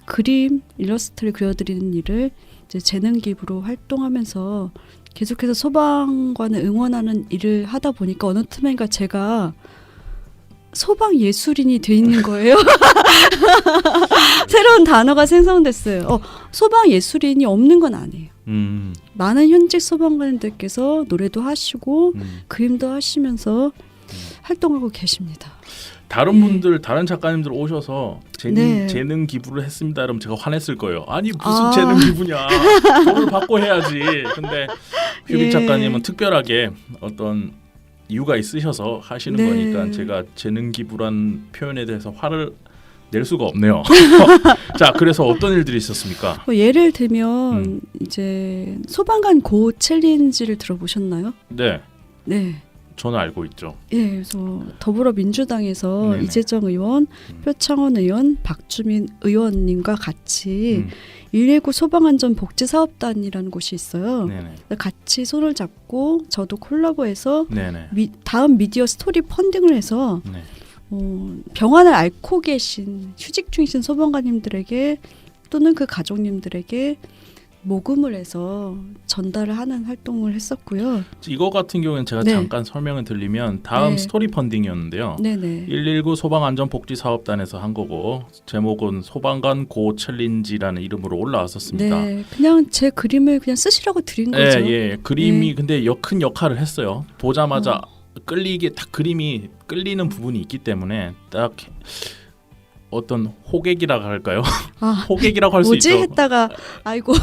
그림, 일러스트를 그려드리는 일을 이제 재능 기부로 활동하면서 계속해서 소방관을 응원하는 일을 하다 보니까 어느 틈엔가 제가 소방 예술인이 돼 있는 거예요. 새로운 단어가 생성됐어요. 소방 예술인이 없는 건 아니에요. 많은 현직 소방관님들께서 노래도 하시고 그림도 하시면서 활동하고 계십니다.
다른 분들, 다른 작가님들 오셔서 재능 기부를 했습니다. 그러면 제가 화냈을 거예요. 아니 무슨 재능 기부냐. 돈을 받고 해야지. 근데 휴빗 작가님은 특별하게 어떤 이유가 있으셔서 하시는 거니까 제가 재능 기부란 표현에 대해서 화를 낼 수가 없네요. 자, 그래서 어떤 일들이 있었습니까?
예를 들면 이제 소방관 고 챌린지를 들어보셨나요?
네.
네.
저는 알고 있죠.
예, 그래서 더불어민주당에서
네네.
이재정 의원, 표창원 의원, 박주민 의원님과 같이 119 소방안전복지사업단이라는 곳이 있어요.
네네.
같이 손을 잡고 저도 콜라보해서
네네.
다음 미디어 스토리 펀딩을 해서
네.
병환을 앓고 계신 휴직 중이신 소방관님들에게 또는 그 가족님들에게 모금을 해서 전달을 하는 활동을 했었고요.
이거 같은 경우는 제가
네.
잠깐 설명을 드리면 다음
네.
스토리 펀딩이었는데요.
네네.
119 소방안전복지사업단에서 한 거고 제목은 소방관 고 챌린지라는 이름으로 올라왔었습니다.
네, 그냥 제 그림을 그냥 쓰시라고 드린
예,
거죠.
예. 그림이
네.
근데 큰 역할을 했어요. 보자마자 끌리게 딱 그림이 끌리는 부분이 있기 때문에 딱 어떤 호객이라고 할까요?
아,
호객이라고 할 수
뭐지
있죠.
했다가 아이고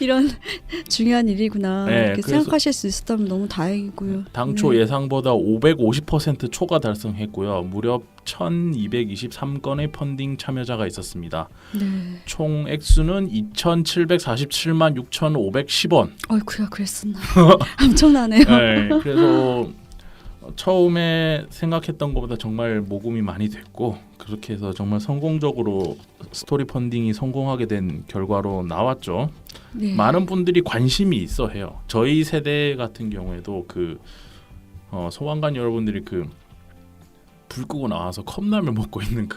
이런 중요한 일이구나
네,
이렇게
그래서-
생각하실 수 있었다면 너무 다행이고요.
당초
네.
예상보다 550% 초과 달성했고요. 무려 1,223건의 펀딩 참여자가 있었습니다.
네.
총 액수는 2,747만 6,510원.
어이구야 그랬었나. 엄청나네요.
네, 그래서 처음에 생각했던 것보다 정말 모금이 많이 됐고 그렇게 해서 정말 성공적으로 스토리 펀딩이 성공하게 된 결과로 나왔죠.
네.
많은 분들이 관심이 있어 해요. 저희 세대 같은 경우에도 소방관 여러분들이 불 끄고 나와서 컵라면 먹고 있는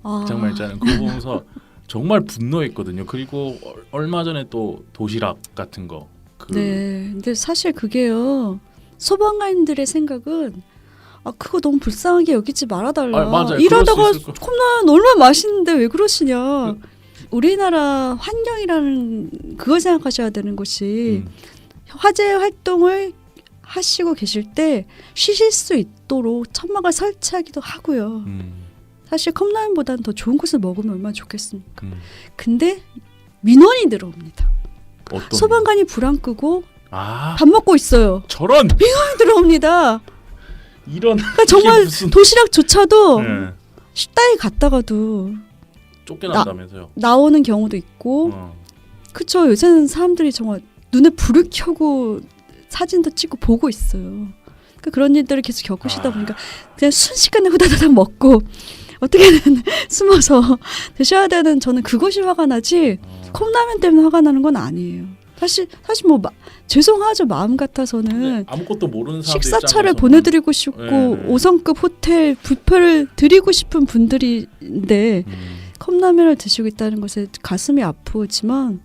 아,
장면 있잖아요. 그거 보면서 정말 분노했거든요. 그리고 얼마 전에 또 도시락 같은 거.
네. 근데 사실 그게요. 소방관들의 생각은 그거 너무 불쌍하게 여기지 말아달라.
맞아요.
이러다가
그럴 수 있을
컵라면 얼마나 맛있는데 왜 그러시냐. 우리나라 환경이라는 그걸 생각하셔야 되는 것이 화재 활동을 하시고 계실 때 쉬실 수 있도록 천막을 설치하기도 하고요. 사실 컵라면보다는 더 좋은 것을 먹으면 얼마나 좋겠습니까. 근데 민원이 들어옵니다.
어떤
소방관이 불 안 끄고
아
밥 먹고 있어요.
저런
민원이 들어옵니다.
이런
그러니까 정말
이게 무슨
도시락조차도
네.
식당에 갔다가도
쫓겨난다면서요.
나오는 경우도 있고 그쵸. 요새는 사람들이 정말 눈에 불을 켜고 사진도 찍고 보고 있어요. 그러니까 그런 일들을 계속 겪으시다 보니까 그냥 순식간에 후다다닥 먹고 어떻게든 숨어서 드셔야 되는 저는 그것이 화가 나지 컵라면 때문에 화가 나는 건 아니에요. 사실 뭐 죄송하죠. 마음 같아서는
아무것도 모르는 사람들
식사차를
입장에서는
보내드리고 싶고
네.
5성급 호텔 뷔페를 드리고 싶은 분들인데 컵라면을 드시고 있다는 것에 가슴이 아프지만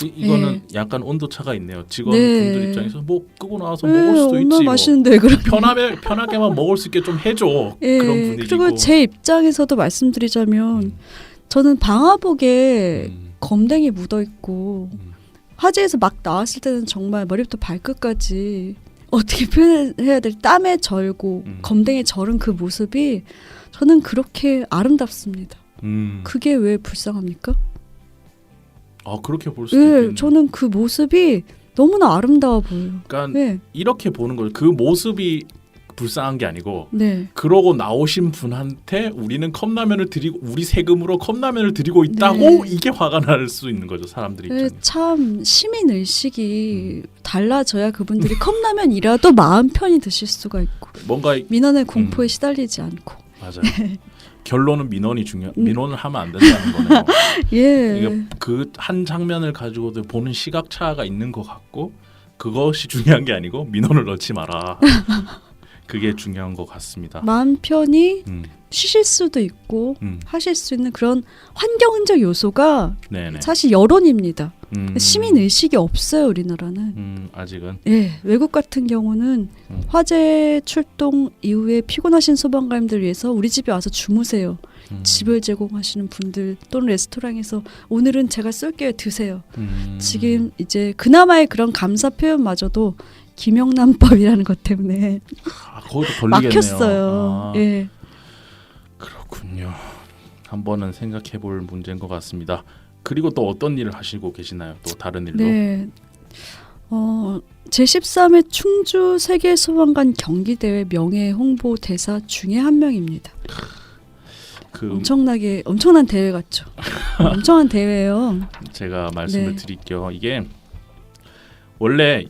이거는 약간 온도 차가 있네요. 직원분들
네.
입장에서 뭐 끄고 나와서 먹을 수도
얼마나
있지.
맛있는데 그러면
편하게만 먹을 수 있게 좀 해줘.
예,
그런 분위기고.
그리고 제 입장에서도 말씀드리자면 저는 방화복에 검댕이 묻어 있고 화재에서 막 나왔을 때는 정말 머리부터 발끝까지 어떻게 표현해야 될 땀에 절고 검댕이 절은 그 모습이 저는 그렇게 아름답습니다. 그게 왜 불쌍합니까?
그렇게 볼 수도
예,
있겠네요.
저는 그 모습이 너무나 아름다워 보여요.
그러니까
네,
이렇게 보는 거예요. 그 모습이 불쌍한 게 아니고
네.
그러고 나오신 분한테 우리는 컵라면을 드리고 우리 세금으로 컵라면을 드리고 있다고
네.
이게 화가 날 수 있는 거죠. 사람들이
네,
입장에서.
참 시민 의식이 달라져야 그분들이 컵라면이라도 마음 편히 드실 수가 있고
뭔가
민원의 공포에 시달리지 않고
맞아요. 결론은 민원이 민원을 하면 안 된다는 거네요.
예.
이게 그 한 장면을 가지고도 보는 시각 차가 있는 것 같고 그것이 중요한 게 아니고 민원을 넣지 마라. 그게 중요한 것 같습니다.
마음 편히
음,
쉬실 수도 있고
음,
하실 수 있는 그런 환경적 요소가
네네.
사실 여론입니다.
음,
시민 의식이 없어요 우리나라는.
아직은.
예, 외국 같은 경우는 화재 출동 이후에 피곤하신 소방관님들 위해서 우리 집에 와서 주무세요. 집을 제공하시는 분들 또는 레스토랑에서 오늘은 제가 쏠게요 드세요. 지금 이제 그나마의 그런 감사 표현마저도 김영란법이라는 것 때문에
거기도 걸리겠네요.
막혔어요. 예.
그렇군요. 한번은 생각해볼 문제인 것 같습니다. 그리고 또 어떤 일을 하시고 계시나요? 또 다른 일로?
네. 제13회 충주 세계소방관 경기대회 명예 홍보 대사 중에 한 명입니다. 엄청난 대회 같죠. 엄청난 대회예요.
제가 말씀을
네.
드릴게요. 이게 원래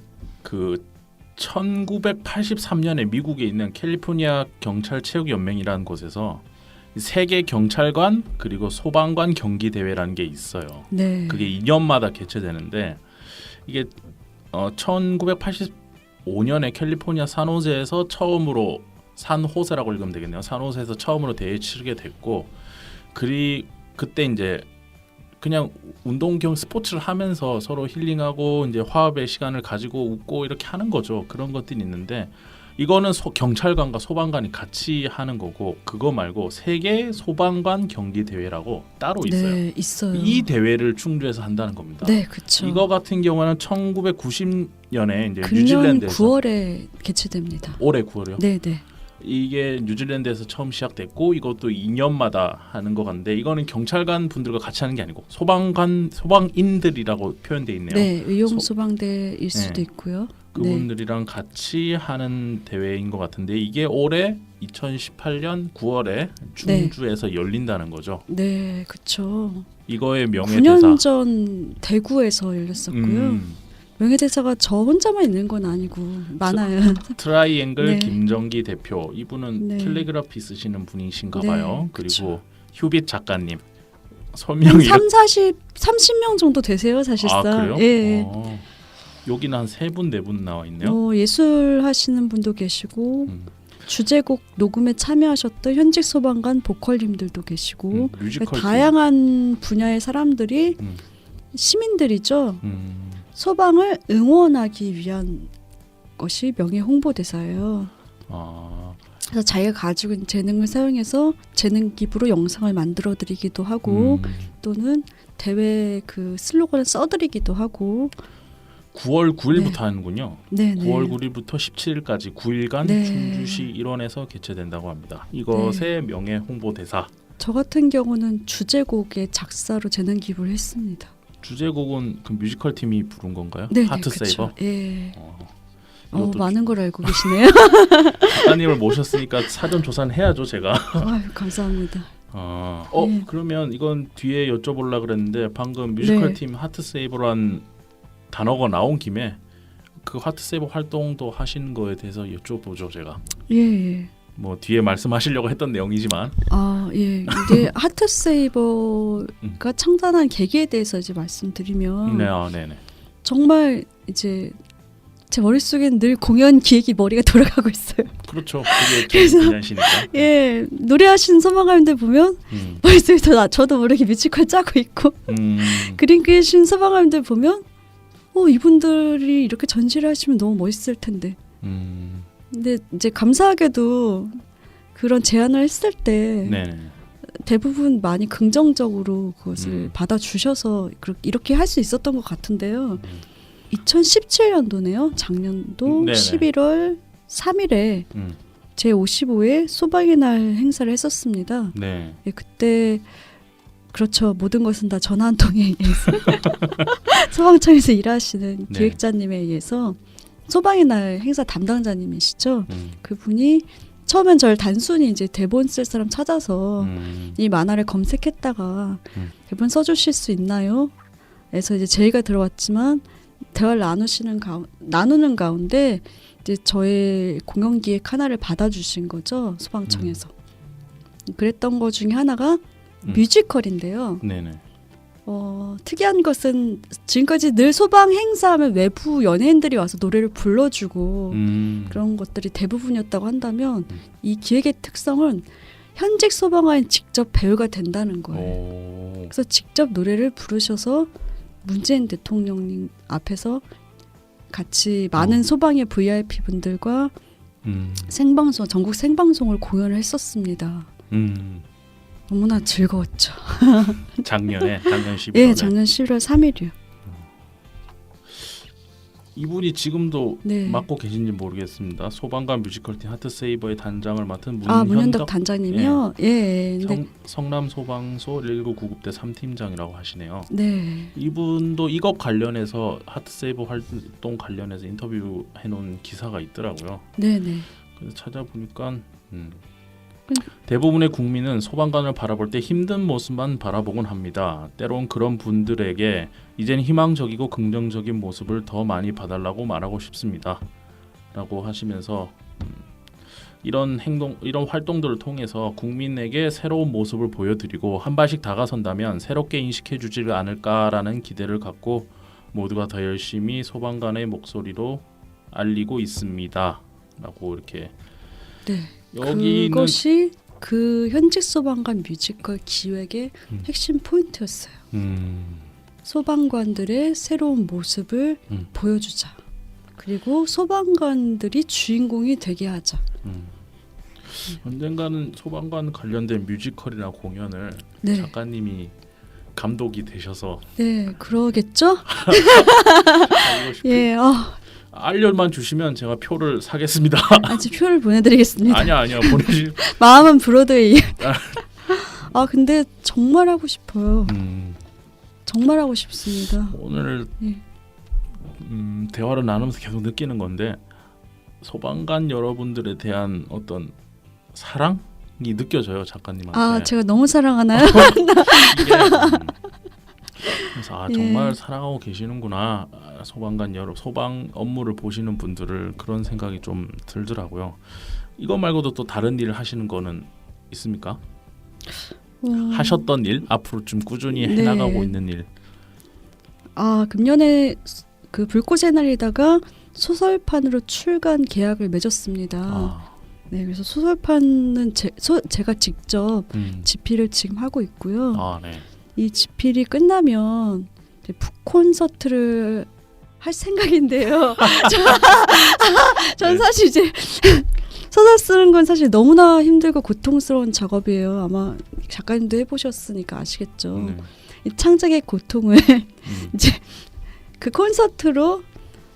1983년에 미국에 있는 캘리포니아 경찰 체육 연맹이라는 곳에서 세계 경찰관 그리고 소방관 경기 대회라는 게 있어요.
네.
그게 2년마다 개최되는데 이게 1985년에 캘리포니아 산호세에서 처음으로 산호세라고 읽으면 되겠네요. 산호세에서 처음으로 대회 치르게 됐고 그때 이제 그냥 운동경 스포츠를 하면서 서로 힐링하고 이제 화합의 시간을 가지고 웃고 이렇게 하는 거죠. 그런 것들이 있는데 이거는 경찰관과 소방관이 같이 하는 거고 그거 말고 세계 소방관 경기 대회라고 따로 있어요.
네, 있어요.
이 대회를 충주에서 한다는 겁니다.
네, 그렇죠.
이거 같은 경우는 1990년에 이제
금년
뉴질랜드에서
9월에 개최됩니다.
올해 9월이요.
네, 네.
이게 뉴질랜드에서 처음 시작됐고 이것도 2년마다 하는 거 같은데 이거는 경찰관 분들과 같이 하는 게 아니고 소방인들이라고 표현돼 있네요.
네, 의용 소방대일 수도
네.
있고요.
그분들이랑 같이 하는 대회인 것 같은데 이게 올해 2018년 9월에 충주에서 열린다는 거죠.
네, 그렇죠.
이거의
9년
명예대사.
전 대구에서 열렸었고요. 명예대사가 저 혼자만 있는 건 아니고 많아요.
트라이앵글
네.
김정기 대표 이분은
네.
캘리그라피 쓰시는 분이신가
네,
봐요.
그쵸.
그리고 휴빗 작가님
한
설명이
30명 정도 되세요, 사실상.
아 그래요?
예.
여기는 한 3분 4분 나와 있네요.
예술 하시는 분도 계시고 주제곡 녹음에 참여하셨던 현직 소방관 보컬님들도 계시고
뮤지컬
다양한 분야의 사람들이
음.
시민들이죠. 소방을 응원하기 위한 것이 명예 홍보대사예요.
아,
그래서 자기가 가지고 있는 재능을 사용해서 재능 기부로 영상을 만들어 드리기도 하고 또는 대회 그 슬로건을 써드리기도 하고
9월 9일부터
네.
하는군요.
네,
9월 9일부터 17일까지 9일간
네.
충주시 일원에서 개최된다고 합니다. 이것의 명예 홍보대사.
저 같은 경우는 주제곡의 작사로 재능 기부를 했습니다.
주제곡은 그 뮤지컬 팀이 부른 건가요?
네,
하트세이버.
예.
이것도
많은 걸 알고 계시네요.
작가님을 모셨으니까 사전 조사는 해야죠, 제가.
아유, 감사합니다. 네.
그러면 이건 뒤에 여쭤보려고 그랬는데 방금 뮤지컬
네.
팀 하트세이버란 단어가 나온 김에 그 하트세이버 활동도 하신 거에 대해서 여쭤보죠, 제가.
예.
뭐 뒤에 말씀하시려고 했던 내용이지만.
예. 이게 하트세이버가 창단한 계기에 대해서 이제 말씀드리면
네네.
정말 이제 제 머릿속엔 늘 공연 기획이 머리가 돌아가고 있어요.
그렇죠. 그게 좀 분야시니까.
예, 노래하시는 소방관님들 보면 머릿속에서 저도 모르게 뮤지컬 짜고 있고 그림 그리신 소방관님들 보면 이분들이 이렇게 전시를 하시면 너무 멋있을 텐데. 근데 이제 감사하게도 그런 제안을 했을 때
네.
대부분 많이 긍정적으로 그것을 받아주셔서 이렇게 할 수 있었던 것 같은데요. 2017년도네요. 작년도
네네.
11월 3일에 제55회 소방의 날 행사를 했었습니다.
네.
예, 그때 그렇죠. 모든 것은 다 전화 한 통에 의해서 소방청에서 일하시는
네.
기획자님에 의해서 소방의 날 행사 담당자님이시죠. 그분이 처음엔 저를 단순히 이제 대본 쓸 사람 찾아서 이 만화를 검색했다가 대본 써주실 수 있나요? 에서 이제 제의가 들어왔지만 대화를 나누는 가운데 이제 저의 공연 기획 하나를 받아주신 거죠, 소방청에서. 그랬던 거 중에 하나가 뮤지컬인데요.
네네.
특이한 것은 지금까지 늘 소방 행사하면 외부 연예인들이 와서 노래를 불러주고 그런 것들이 대부분이었다고 한다면 이 기획의 특성은 현직 소방관이 직접 배우가 된다는 거예요. 그래서 직접 노래를 부르셔서 문재인 대통령님 앞에서 같이 많은 소방의 VIP 분들과 생방송, 전국 생방송을 공연을 했었습니다. 너무나 즐거웠죠.
작년 11월에.
예, 작년 11월 3일이요.
이분이 지금도
네.
맡고 계신지 모르겠습니다. 소방관 뮤지컬팀 하트세이버의 단장을 맡은
문현덕 단장님이요. 예. 네.
성남 소방서 119구급대 3팀장이라고 하시네요.
네.
이분도 이것 관련해서 하트세이버 활동 관련해서 인터뷰 해놓은 기사가 있더라고요.
네네.
그래서 찾아보니까 대부분의 국민은 소방관을 바라볼 때 힘든 모습만 바라보곤 합니다. 때론 그런 분들에게 이젠 희망적이고 긍정적인 모습을 더 많이 봐달라고 말하고 싶습니다. 라고 하시면서 이런 활동들을 통해서 국민에게 새로운 모습을 보여드리고 한 발씩 다가선다면 새롭게 인식해주지 않을까라는 기대를 갖고 모두가 더 열심히 소방관의 목소리로 알리고 있습니다. 라고 이렇게
네.
여기는
그것이 그 현직 소방관 뮤지컬 기획의 핵심 포인트였어요. 소방관들의 새로운 모습을 보여주자. 그리고 소방관들이 주인공이 되게 하자.
언젠가는 소방관 관련된 뮤지컬이나 공연을
네.
작가님이 감독이 되셔서
네, 그러겠죠?
알고 싶은
예,
알려만 주시면 제가 표를 사겠습니다.
아직 표를 보내드리겠습니다.
아니야 보내시.
마음은 브로드웨이. 근데 정말 하고 싶어요. 정말 하고 싶습니다.
오늘
예.
대화를 나누면서 계속 느끼는 건데 소방관 여러분들에 대한 어떤 사랑이 느껴져요 작가님한테.
제가 너무 사랑하나요?
이게, 그래서
예.
정말 사랑하고 계시는구나 소방관 소방 업무를 보시는 분들을 그런 생각이 좀 들더라고요. 이거 말고도 또 다른 일을 하시는 거는 있습니까? 하셨던 일 앞으로 좀 꾸준히
네.
해나가고 있는 일.
금년에 그 불꽃의 날이다가 소설판으로 출간 계약을 맺었습니다. 네, 그래서 소설판은 제가 직접 집필을 지금 하고 있고요.
네.
이 집필이 끝나면 이제 북콘서트를 할 생각인데요. 전 사실 이제 소설 쓰는 건 사실 너무나 힘들고 고통스러운 작업이에요. 아마 작가님도 해보셨으니까 아시겠죠.
네.
이 창작의 고통을 이제 그 콘서트로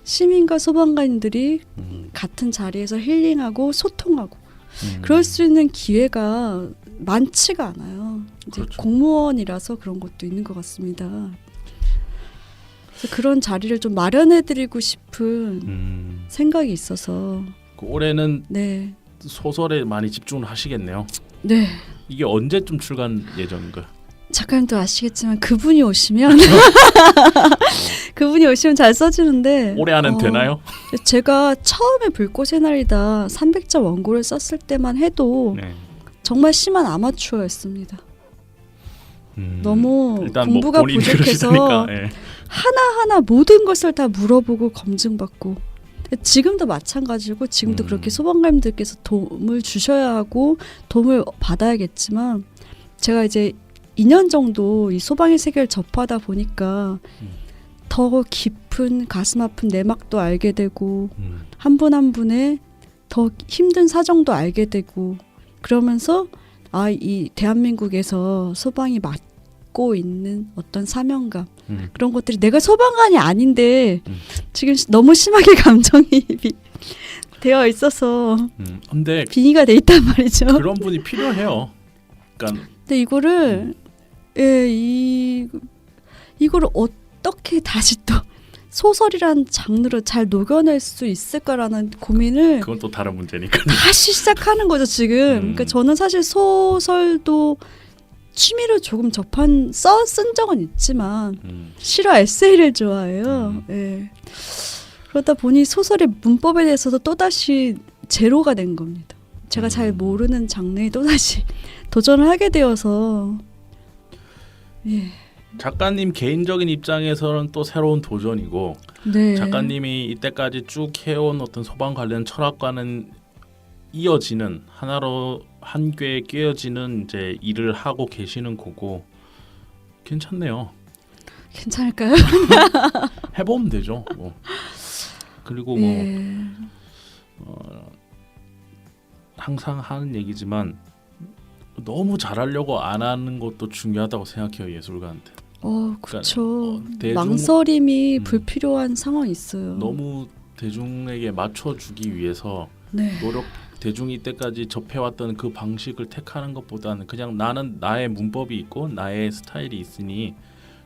시민과 소방관들이 같은 자리에서 힐링하고 소통하고 그럴 수 있는 기회가 많지가 않아요. 이제
그렇죠.
공무원이라서 그런 것도 있는 것 같습니다. 그래서 그런 자리를 좀 마련해드리고 싶은 생각이 있어서
그 올해는
네,
소설에 많이 집중을 하시겠네요.
네.
이게 언제쯤 출간 예정인가요?
작가님도 아시겠지만 그분이 오시면 그분이 오시면 잘 써지는데
올해 안은 되나요?
제가 처음에 불꽃의 날이다 300자 원고를 썼을 때만 해도
네.
정말 심한 아마추어였습니다. 너무
일단
공부가
본인이
부족해서
그러시다니까, 예.
하나하나 모든 것을 다 물어보고 검증받고 지금도 마찬가지고 지금도 그렇게 소방관님들께서 도움을 주셔야 하고 도움을 받아야겠지만 제가 이제 2년 정도 이 소방의 세계를 접하다 보니까 더 깊은 가슴 아픈 내막도 알게 되고 한 분 한 분의 더 힘든 사정도 알게 되고 그러면서 이 대한민국에서 소방이 맡고 있는 어떤 사명감 그런 것들이 내가 소방관이 아닌데 지금 너무 심하게 감정이입이 되어 있어서
근데
빙의가 돼 있단 말이죠.
그런 분이 필요해요. 그러니까
근데 이거를 이거를 어떻게 다시 또 소설이란 장르로 잘 녹여낼 수 있을까라는 고민을
그건 또 다른 문제니까.
다시 시작하는 거죠 지금. 그러니까 저는 사실 소설도 취미로 조금 쓴 적은 있지만 실화 에세이를 좋아해요. 예. 그러다 보니 소설의 문법에 대해서도 또다시 제로가 된 겁니다. 제가 잘 모르는 장르에 또다시 도전을 하게 되어서 예.
작가님 개인적인 입장에서는 또 새로운 도전이고
네.
작가님이 이때까지 쭉 해온 어떤 소방 관련 철학과는 이어지는 하나로 한 꾀에 끼어지는 이제 일을 하고 계시는 거고 괜찮네요.
괜찮을까요?
해보면 되죠. 뭐. 그리고
예.
항상 하는 얘기지만 너무 잘하려고 안 하는 것도 중요하다고 생각해요 예술가한테.
그렇죠.
대중-
망설임이 불필요한 상황이 있어요.
너무 대중에게 맞춰주기 위해서
네.
대중이 이때까지 접해왔던 그 방식을 택하는 것보다는 그냥 나는 나의 문법이 있고 나의 스타일이 있으니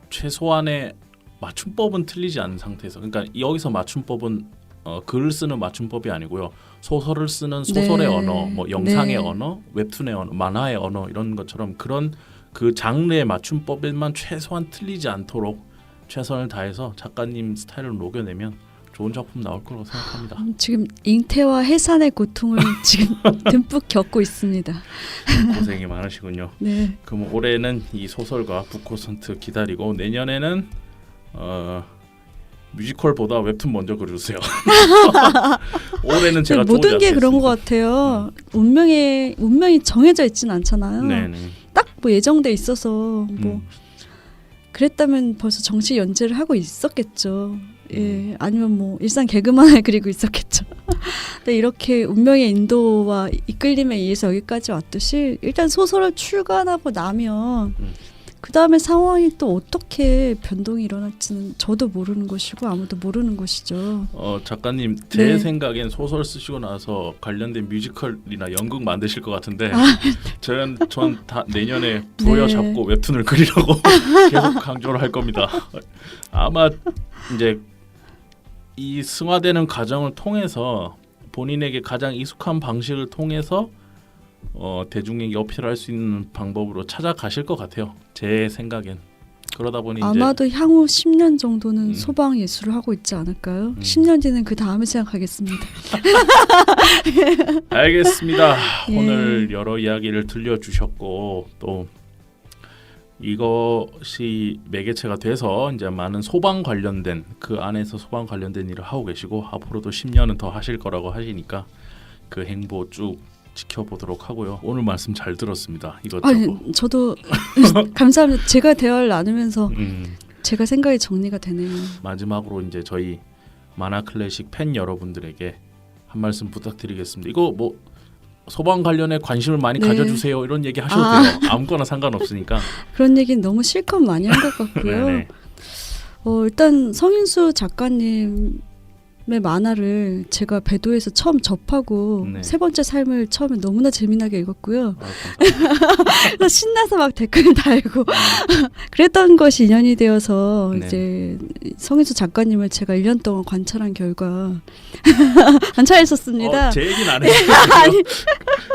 최소한의 맞춤법은 틀리지 않은 상태에서 그러니까 여기서 맞춤법은 글을 쓰는 맞춤법이 아니고요 소설을 쓰는 소설의
네.
언어, 뭐 영상의
네.
언어, 웹툰의 언어, 만화의 언어 이런 것처럼 그런 그 장르의 맞춤법에만 최소한 틀리지 않도록 최선을 다해서 작가님 스타일을 녹여내면 좋은 작품 나올 거라고 생각합니다.
지금 잉태와 해산의 고통을 지금 듬뿍 겪고 있습니다.
고생이 많으시군요.
네.
그럼 올해는 이 소설과 북콘서트 기다리고 내년에는 뮤지컬보다 웹툰 먼저 그려주세요. 올해는 제가
모든 게
쪼지
그런 것
않겠습니다.
같아요. 운명이 정해져 있진 않잖아요.
네네.
딱 뭐 예정돼 있어서 뭐
음.
그랬다면 벌써 정식 연재를 하고 있었겠죠. 예, 아니면 뭐 일상 개그만을 그리고 있었겠죠. 근데 이렇게 운명의 인도와 이끌림에 의해서 여기까지 왔듯이 일단 소설을 출간하고 나면 그 다음에 상황이 또 어떻게 변동이 일어날지는 저도 모르는 것이고 아무도 모르는 것이죠.
작가님 제
네.
생각엔 소설 쓰시고 나서 관련된 뮤지컬이나 연극 만드실 것 같은데 전 다 내년에 부여잡고 웹툰을 그리라고 계속 강조를 할 겁니다. 아마 이제 이 승화되는 과정을 통해서 본인에게 가장 익숙한 방식을 통해서 대중에게 어필할 수 있는 방법으로 찾아가실 것 같아요. 제 생각엔. 그러다 보니
아마도 향후 10년 정도는 소방 예술을 하고 있지 않을까요? 10년 뒤는 그 다음을 생각하겠습니다.
알겠습니다.
예.
오늘 여러 이야기를 들려주셨고 또 이것이 매개체가 돼서 이제 많은 소방 관련된 그 안에서 소방 관련된 일을 하고 계시고 앞으로도 10년은 더 하실 거라고 하시니까 그 행보 쭉 지켜보도록 하고요. 오늘 말씀 잘 들었습니다. 이것저것.
아니, 저도 감사합니다. 제가 대화를 나누면서
음,
제가 생각이 정리가 되네요.
마지막으로 이제 저희 만화 클래식 팬 여러분들에게 한 말씀 부탁드리겠습니다. 이거 뭐 소방 관련해 관심을 많이
네.
가져주세요 이런 얘기 하셔도 돼요. 아무거나 상관없으니까.
그런 얘기는 너무 실컷 많이 한 것 같고요.
네네.
일단 성인수 작가님의 만화를 제가 배도에서 처음 접하고
네.
세 번째 삶을 처음에 너무나 재미나게 읽었고요.
아, 감사합니다.
그래서 신나서 막 댓글 달고 그랬던 것이 인연이 되어서
네.
이제 성인수 작가님을 제가 1년 동안 관찰한 결과 관찰했었습니다.
제 얘기는 안 해주셔도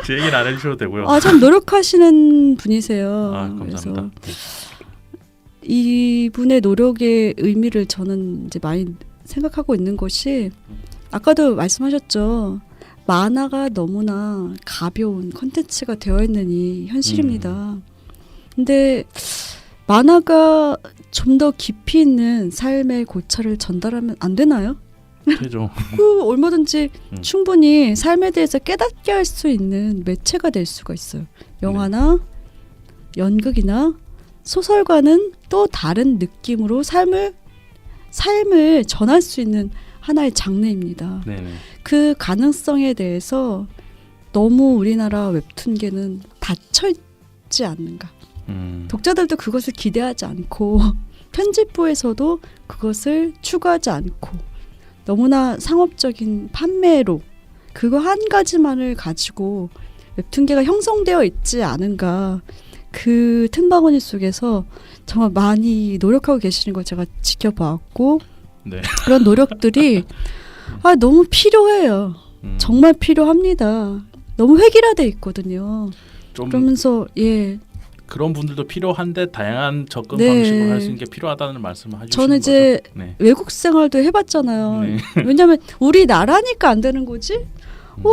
제 얘기는 안 해주셔도 되고요.
참 노력하시는 분이세요.
감사합니다.
그래서 이분의 노력의 의미를 저는 이제 많이 생각하고 있는 것이 아까도 말씀하셨죠. 만화가 너무나 가벼운 컨텐츠가 되어 있는 이 현실입니다. 근데 만화가 좀 더 깊이 있는 삶의 고찰을 전달하면 안 되나요?
되죠.
그 얼마든지
음.
충분히 삶에 대해서 깨닫게 할 수 있는 매체가 될 수가 있어요. 영화나 연극이나 소설과는 또 다른 느낌으로 삶을 전할 수 있는 하나의 장르입니다.
네네.
그 가능성에 대해서 너무 우리나라 웹툰계는 닫혀 있지 않는가. 독자들도 그것을 기대하지 않고 편집부에서도 그것을 추구하지 않고 너무나 상업적인 판매로 그거 한 가지만을 가지고 웹툰계가 형성되어 있지 않은가. 그 틈바구니 속에서 정말 많이 노력하고 계시는 걸 제가 지켜봤고
네.
그런 노력들이 너무 필요해요. 정말 필요합니다. 너무 획일화돼 있거든요.
좀
그러면서
그런 분들도 필요한데 다양한 접근
네.
방식으로 할 수 있는 게 필요하다는 말씀을 해주시는
저는 이제
거죠. 네.
외국 생활도 해봤잖아요.
네.
왜냐하면 우리나라니까 안 되는 거지.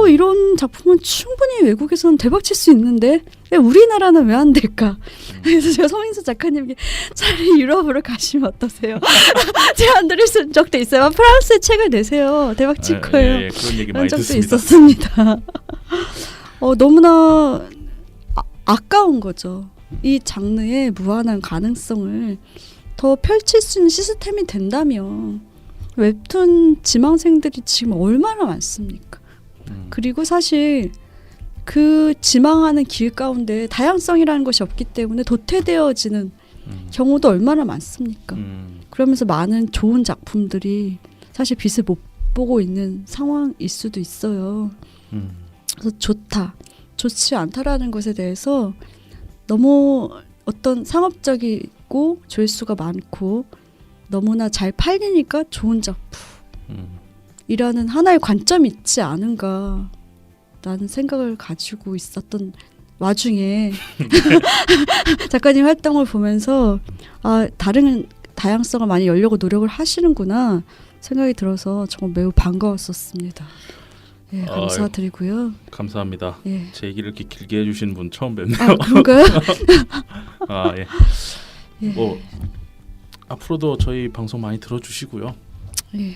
이런 작품은 충분히 외국에서는 대박칠 수 있는데 왜 우리나라는 왜 안 될까? 그래서 제가 성인수 작가님께 차라리 유럽으로 가시면 어떠세요? 제안 드릴 적도 있어요. 프랑스에 책을 내세요. 대박칠 거예요.
예, 그런 얘기
그런
많이
적도
듣습니다.
있었습니다. 너무나 아까운 거죠. 이 장르의 무한한 가능성을 더 펼칠 수 있는 시스템이 된다면 웹툰 지망생들이 지금 얼마나 많습니까? 그리고 사실 그 지망하는 길 가운데 다양성이라는 것이 없기 때문에 도태되어지는 경우도 얼마나 많습니까? 그러면서 많은 좋은 작품들이 사실 빛을 못 보고 있는 상황일 수도 있어요. 그래서 좋지 않다라는 것에 대해서 너무 어떤 상업적이고 조회수가 많고 너무나 잘 팔리니까 좋은 작품이라는 하나의 관점이 있지 않은가 라는 생각을 가지고 있었던 와중에 작가님 활동을 보면서 다른 다양성을 많이 열려고 노력을 하시는구나 생각이 들어서 정말 매우 반가웠었습니다. 예, 감사드리고요.
감사합니다.
예.
제 얘기를 이렇게 길게 해주신 분 처음 뵙네요.
그런가요?
예.
예.
뭐 앞으로도 저희 방송 많이 들어주시고요.
예.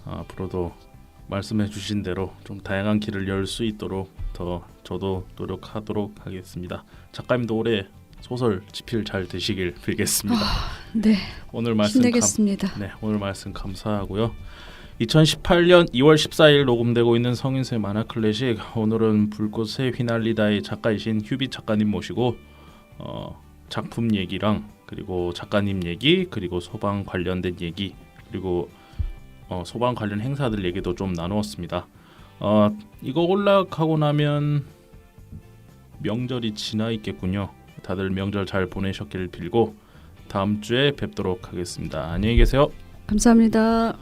앞으로도 말씀해주신 대로 좀 다양한 길을 열 수 있도록 더 저도 노력하도록 하겠습니다. 작가님도 올해 소설 집필 잘 되시길 빌겠습니다.
네.
오늘 말씀
힘내겠습니다.
오늘 말씀 감사하고요. 2018년 2월 14일 녹음되고 있는 성인세 만화 클래식, 오늘은 불꽃에 휘날리다의 작가이신 휴비 작가님 모시고 작품 얘기랑 그리고 작가님 얘기, 그리고 소방 관련된 얘기, 그리고 소방 관련 행사들 얘기도 좀 나누었습니다. 이거 올라가고 나면 명절이 지나 있겠군요. 다들 명절 잘 보내셨길 빌고 다음 주에 뵙도록 하겠습니다. 안녕히 계세요.
감사합니다.